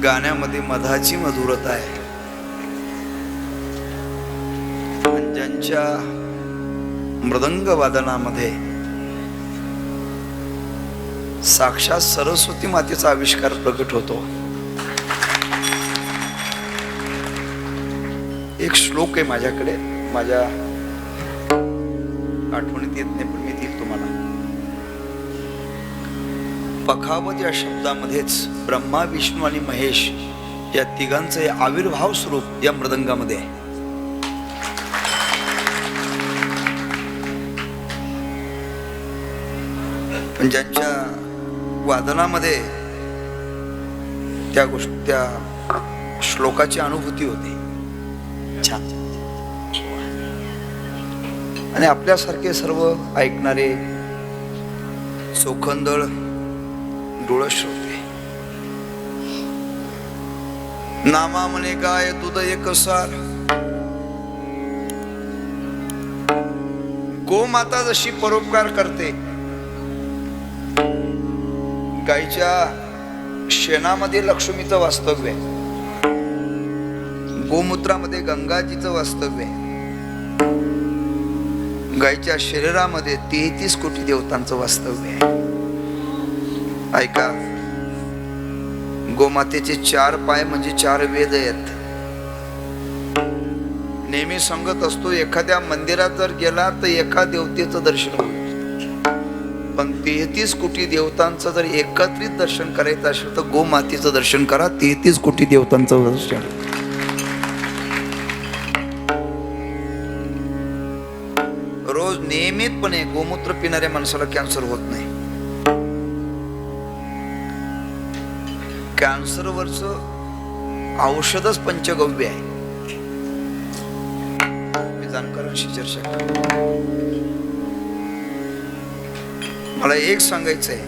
गाण्यामध्ये मधाची मधुरता आहे, आणि ज्यांच्या मृदंग वादनामध्ये साक्षात सरस्वती मातेचा आविष्कार प्रकट होतो. एक श्लोक आहे माझ्याकडे, माझ्या आठवणीत येत नाही, पण मी देईल तुम्हाला. पखावत या शब्दामध्येच ब्रह्मा, विष्णू आणि महेश या तिघांचे आविर्भाव स्वरूप या मृदंगामध्ये आहे. पण ज्यांच्या वादनामध्ये त्या श्लोकाची अनुभूती होती. छान. आणि आपल्यासारखे सर्व ऐकणारे चोखंदळ डोळ श्रोते, नामा म्हणे काय तुझ एक सार, गोमाता जशी परोपकार करते, गायीच्या शेणामध्ये लक्ष्मीचं वास्तव्य आहे, गोमूत्रामध्ये गंगाजीचं वास्तव्य आहे, गायीच्या शरीरामध्ये 33 कोटी देवतांचं वास्तव्य आहे. ऐका, गोमातेचे 4 पाय म्हणजे 4 वेद आहेत. नेहमी सांगत असतो, एखाद्या मंदिरात जर गेला तर एका देवतेचं दर्शन होईल, पण 33 कोटी देवतांचं जर एकत्रित दर्शन करायचं असेल तर गोमातेचं दर्शन करा. 33 कोटी देवतांचं दर्शन. रोज नियमितपणे गोमूत्र पिणाऱ्या माणसाला कॅन्सर होत नाही. कॅन्सरवरच औषधच पंचगव्य आहे. मी जाणकारांशी चर्चा करतो. मला एक सांगायचं आहे,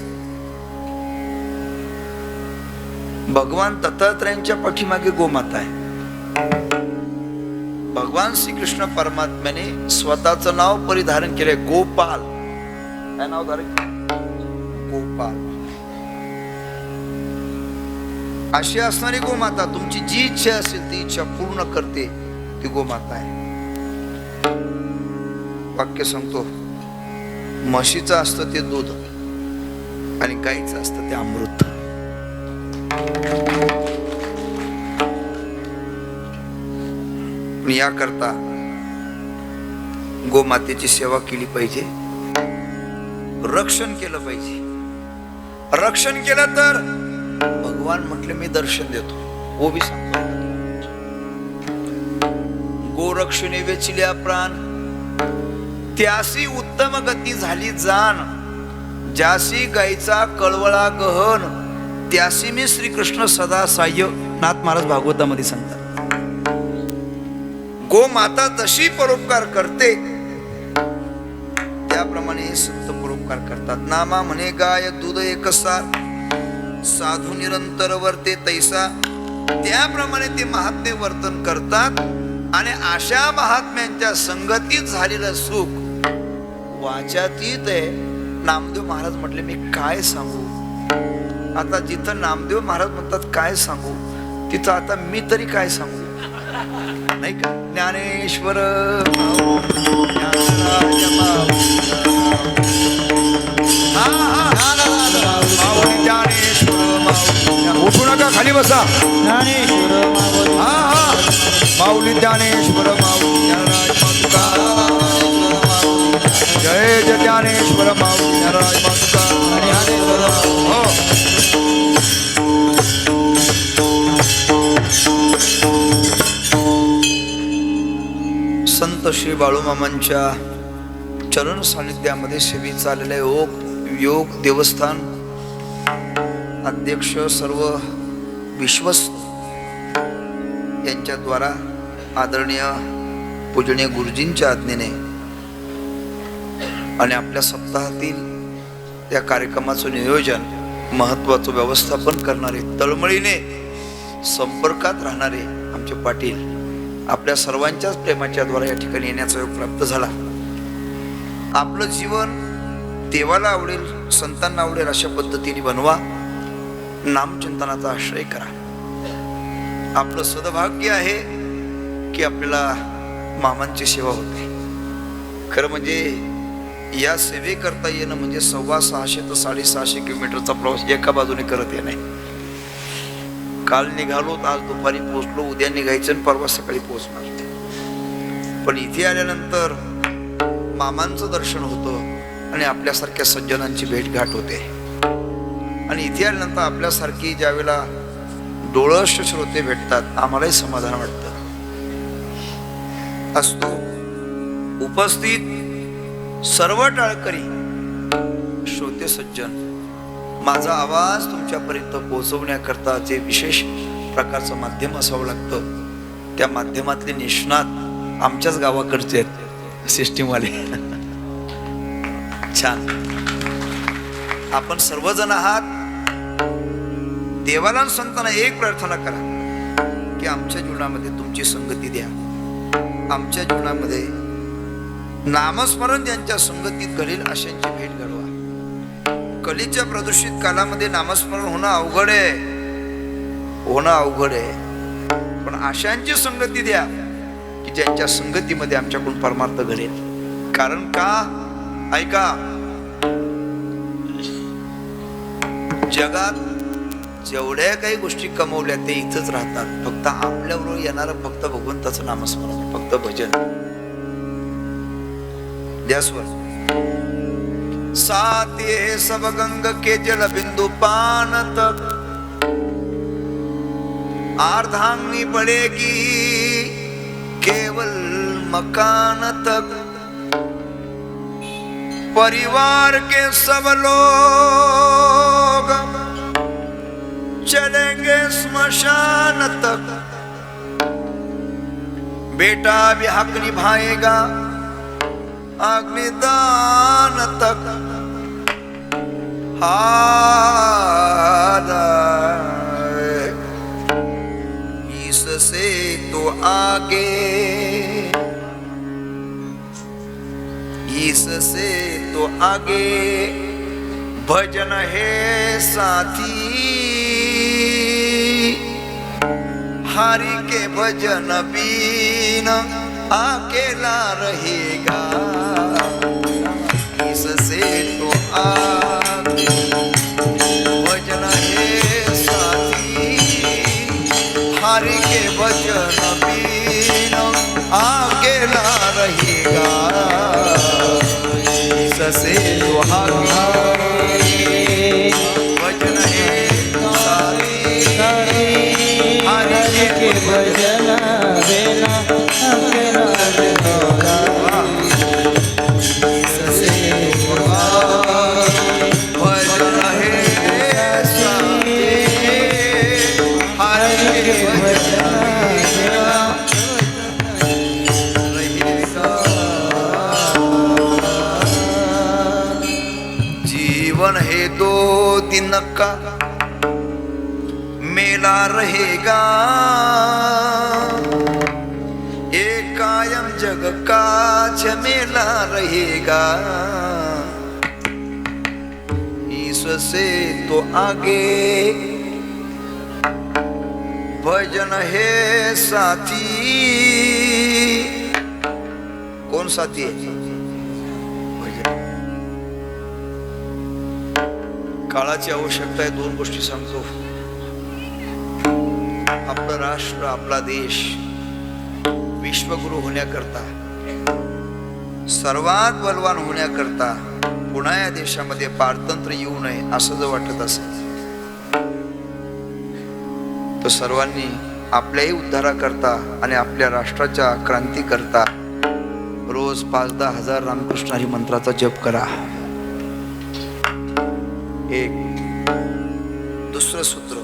भगवान दत्तात्रयांच्या पाठीमागे गोमाता आहे. भगवान श्रीकृष्ण परमात्म्याने स्वतःचं नाव परिधारण केलंय, गोपाल. काय नाव धारण केलं? गोपाल. अशी असणारी गोमाता तुमची जी इच्छा असेल ती इच्छा पूर्ण करते, ती गोमाता आहे. वाक्य सांगतो, म्हशीचं असतं ते दूध आणि गाईचं असतं ते अमृत. याकरता गोमातेची सेवा केली पाहिजे, रक्षण केलं पाहिजे. रक्षण केलं तर भगवान म्हटले मी दर्शन देतो. वो भी सांगतो, गोरक्षणे वेचिल्या प्राण, त्यासी उत्तम गती झाली जाण, ज्यासी गायीचा कळवळा गहन, त्यासी मी श्रीकृष्ण सदा साह्य. नाथ महाराज भागवतामध्ये सांगतात, गोमाता जशी परोपकार करते त्याप्रमाणे संत परोपकार करतात. नामा म्हणे गाय दूध एकसार, साधू निरंतर वर्ते तैसा. त्याप्रमाणे ते महात्मे वर्तन करतात आणि अशा महात्म्यांच्या संगतीत झालेलं सुख वाचातीत आहे. नामदेव महाराज म्हटले मी काय सांगू. आता जिथं नामदेव महाराज म्हणतात काय सांगू, तिथं आता मी तरी काय सांगू, नाही का? ज्ञानेश्वर उठू नका, खाली बसा. ज्ञानेश्वर माऊली. हा हा, माऊली ज्ञानेश्वर माऊली जय जय ज्ञानेश्वर माऊली हो. संत श्री बाळूमामांच्या चरण सानिध्यामध्ये सेवी चाललेले योग देवस्थान अध्यक्ष सर्व विश्वस्त यांच्याद्वारा आदरणीय पूजनीय गुरुजींच्या आज्ञेने आणि आपल्या सप्ताहातील त्या कार्यक्रमाचं नियोजन महत्त्वाचं व्यवस्थापन करणारे, तळमळीने संपर्कात राहणारे आमचे पाटील, आपल्या सर्वांच्याच प्रेमाच्या द्वारा या ठिकाणी येण्याचा योग प्राप्त झाला. आपलं जीवन देवाला आवडेल, संतांना आवडेल अशा पद्धतीने बनवा. नामचिंतनाचा आश्रय करा. आपलं सद्भाग्य आहे की आपल्याला मामांची सेवा होते. खरं म्हणजे या सेवेकरता येणं म्हणजे 650 ते 650 किलोमीटरचा प्रवास एका बाजूने करत येणे. काल निघालो, आज दुपारी पोहोचलो, उद्या निघायचं आणि परवा सकाळी पोहोचणार. पण इथे आल्यानंतर मामांचं दर्शन होतं आणि आपल्यासारख्या सज्जनांची भेटघाट होते. आणि इथे आल्यानंतर आपल्यासारखी ज्यावेळेला डोळस श्रोते भेटतात, आम्हालाही समाधान वाटतं. असतो उपस्थित सर्व टाळकरी श्रोते सज्जन, माझा आवाज तुमच्यापर्यंत पोहोचवण्याकरता जे विशेष प्रकारचं माध्यम असावं लागतं, त्या माध्यमातले निष्णात आमच्याच गावाकडचे आहेत, सिस्टीमवाले. छान. आपण सर्वजण आहात. देवाला संतांना एक प्रार्थना करा की आमच्या जीवनामध्ये तुमची संगती द्या. आमच्या जीवनामध्ये नामस्मरण ज्यांच्या संगतीत घडेल अशांची भेट घडवा. कलीच्या प्रदूषित कालामध्ये नामस्मरण होणं अवघड आहे. होणं अवघड आहे. पण अशांची संगती द्या की ज्यांच्या संगतीमध्ये आमच्याकडून परमार्थ घडेल. कारण का, ऐका, जगात जेवढ्या काही गोष्टी कमवल्या ते इथंच राहतात. फक्त आपल्याबरोबर येणारं फक्त भगवंताचं नामस्मरण, फक्त भजन. द्यास्वर साते सब गंग के जल बिंदु पान तक अर्धांगी पड़ेगी केवल मकान तक. परिवार के सब लोग चलेंगे स्मशान तक. बेटा भी हक निभाएगा अग्निदान तक. इससे तो आगे, इससे तो आगे भजन है साथी. हरि के भजन बिन अकेला रहेगा. इससे तो आगे भजन है साथी. हरि के भजन बिन अकेला रहेगा. इससे तो आगे भजन है साथी. हरि के भजन बिना अकेला रहेगा. भजन है साथी. हरि के भजन जीवन है दो दिन का मेला रहेगा. एक कायम जग का झमेला रहेगा. इससे तो आगे भजन है साथी. कौन साथी है? भजन. काळाची आवश्यकता आहे. दोन गोष्टी सांगतो. आपलं राष्ट्र, आपला देश विश्वगुरु होण्याकरता, सर्वात बलवान होण्याकरता पुन्हा या देशामध्ये पारतंत्र्य येऊ नये असं जर वाटत असेल तर सर्वांनी आपल्याही उद्धाराकरता आणि आपल्या राष्ट्राच्या क्रांतीकरता रोज 5-10 हजार रामकृष्ण हरी मंत्राचा जप करा. एक. दुसरं सूत्र,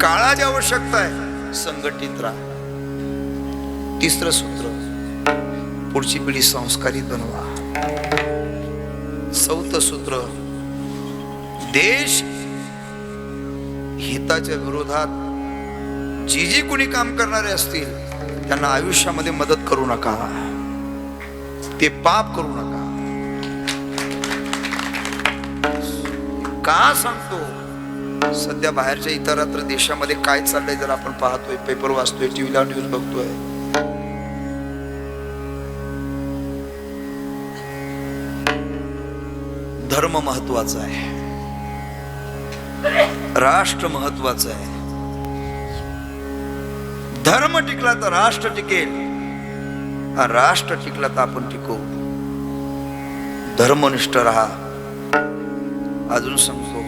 काळाची आवश्यकता आहे, संघटित राहा. तिसरं सूत्र, पुढची पिढी संस्कारित बनवा. चौथं सूत्र, देश हिताच्या विरोधात जी कोणी काम करणारे असतील त्यांना आयुष्यामध्ये मदत करू नका. ते पाप करू नका. का सांगतो? सध्या बाहेरच्या इतरत्र देशामध्ये काय चाललंय जर आपण पाहतोय, पेपर वाचतोय, टीव्हीला न्यूज बघतोय, धर्म महत्वाचा आहे, राष्ट्र महत्वाचं आहे. धर्म टिकला तर राष्ट्र टिकेल, राष्ट्र टिकला तर आपण टिकू. धर्मनिष्ठ राहा. अजून सांगतो,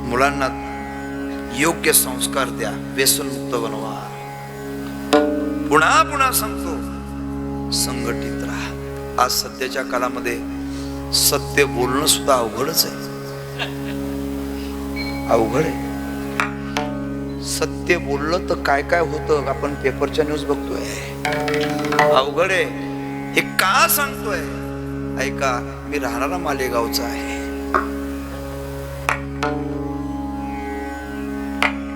मुलांना योग्य संस्कार द्या, व्यसनमुक्त बनवा. पुन्हा पुन्हा सांगतो, संघटित राहा. आज सध्याच्या काळामध्ये सत्य बोलणं सुद्धा अवघडच आहे. अवघड आहे. सत्य बोललं तर काय काय होतं आपण पेपरच्या न्यूज बघतोय. अवघड आहे. हे का सांगतोय? ऐका, मी राहणारा मालेगावचा आहे.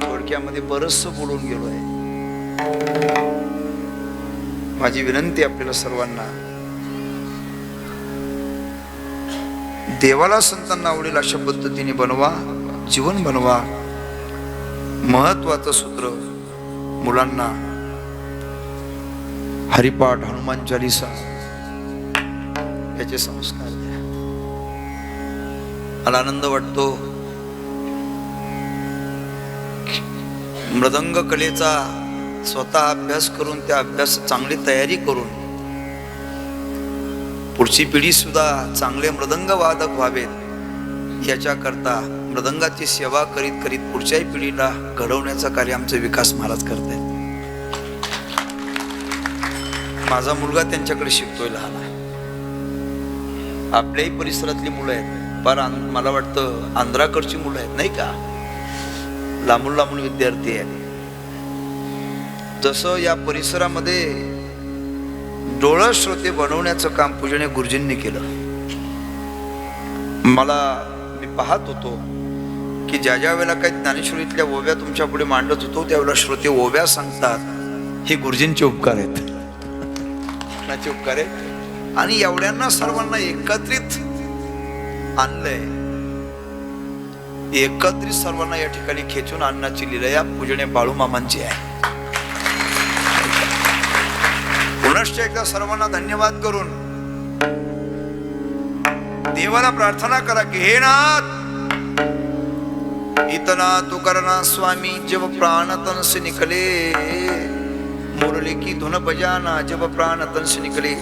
थोडक्यामध्ये बरचसं बोलून गेलोय. माझी विनंती आपल्याला सर्वांना, देवाला संतांना आवडेल अशा पद्धतीने बनवा. जीवन बनवा. महत्वाचं सूत्र, मुलांना हरिपाठ, हनुमान चालीसा याचे संस्कार द्या. मला आनंद वाटतो मृदंग कलेचा स्वतः अभ्यास करून त्या अभ्यास चांगली तयारी करून पुढची पिढी सुद्धा चांगले मृदंग वादक व्हावेत याच्याकरता मृदंगाची सेवा करीत करीत पुढच्याही पिढीला घडवण्याचं कार्य आमचे विकास महाराज करत आहेत. माझा मुलगा त्यांच्याकडे शिकतोय लहान. आपल्याही परिसरातली मुलं आहेत, फार मला वाटतं आंध्राकडची मुलं आहेत नाही का, लांबून लांबून विद्यार्थी आहेत. जसं या परिसरामध्ये डोळं श्रोते बनवण्याचं काम पूजनीय गुरुजींनी केलं. मी पाहत होतो की ज्या ज्या वेळेला काही ज्ञानेश्वरीतल्या ओव्या तुमच्या पुढे मांडत होतो त्यावेळेला श्रोते ओव्या सांगतात, हे गुरुजींचे उपकार आहेत. कोणाचे उपकार आहेत? आणि एवढ्यांना सर्वांना एकत्रित आणलंय, एकत्रित सर्वांना या ठिकाणी खेचून आणण्याची लीला या पूजनीय बाळूमामांची आहे. पुनश्च एकदा सर्वांना धन्यवाद करून देवाला प्रार्थना करा की हे नाथ, इतना तू करना स्वामी जब प्राण तन से निकले, मुरली की धुन बजाना जब प्राण तन से निकले.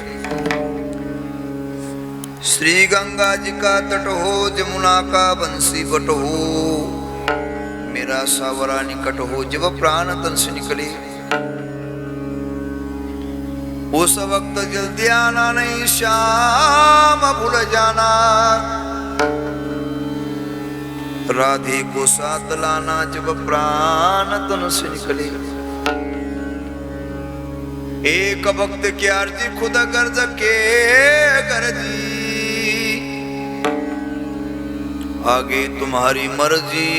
श्री गंगा जी का तट हो, जमुना का बंसी बट हो, मेरा सावरा निकट हो जब प्राण तन से निकले. उस वक्त जल्दी आना नहीं श्याम भूल जाना, राधे को साथ लाना जब प्राण तन से निकले. एक भक्त की अर्जी खुद गर्ज के गर्जी, आगे तुम्हारी मर्जी.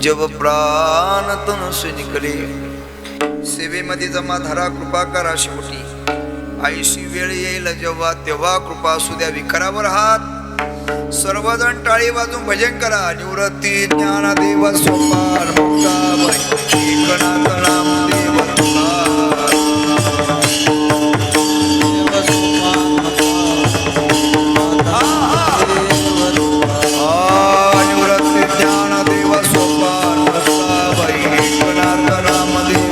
जब प्राण तन से निकले. सेवेमध्ये जमा धरा कृपा करा शेवटी, आईशी वेळ येईल जेव्हा तेव्हा कृपा असू द्या विकारावर हात. सर्वजण टाळी वाजून भजन करा. निवृत्ती ज्ञानदेव सोपान मुक्ताबाई, एकनाथ नामदेव तुकार. निवृत्ती ज्ञानदेव सोपान मुक्ताबाई, एकनाथ नामदेव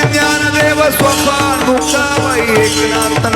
ज्ञानदेव सोपान मुक्ताबाई, एकनाथ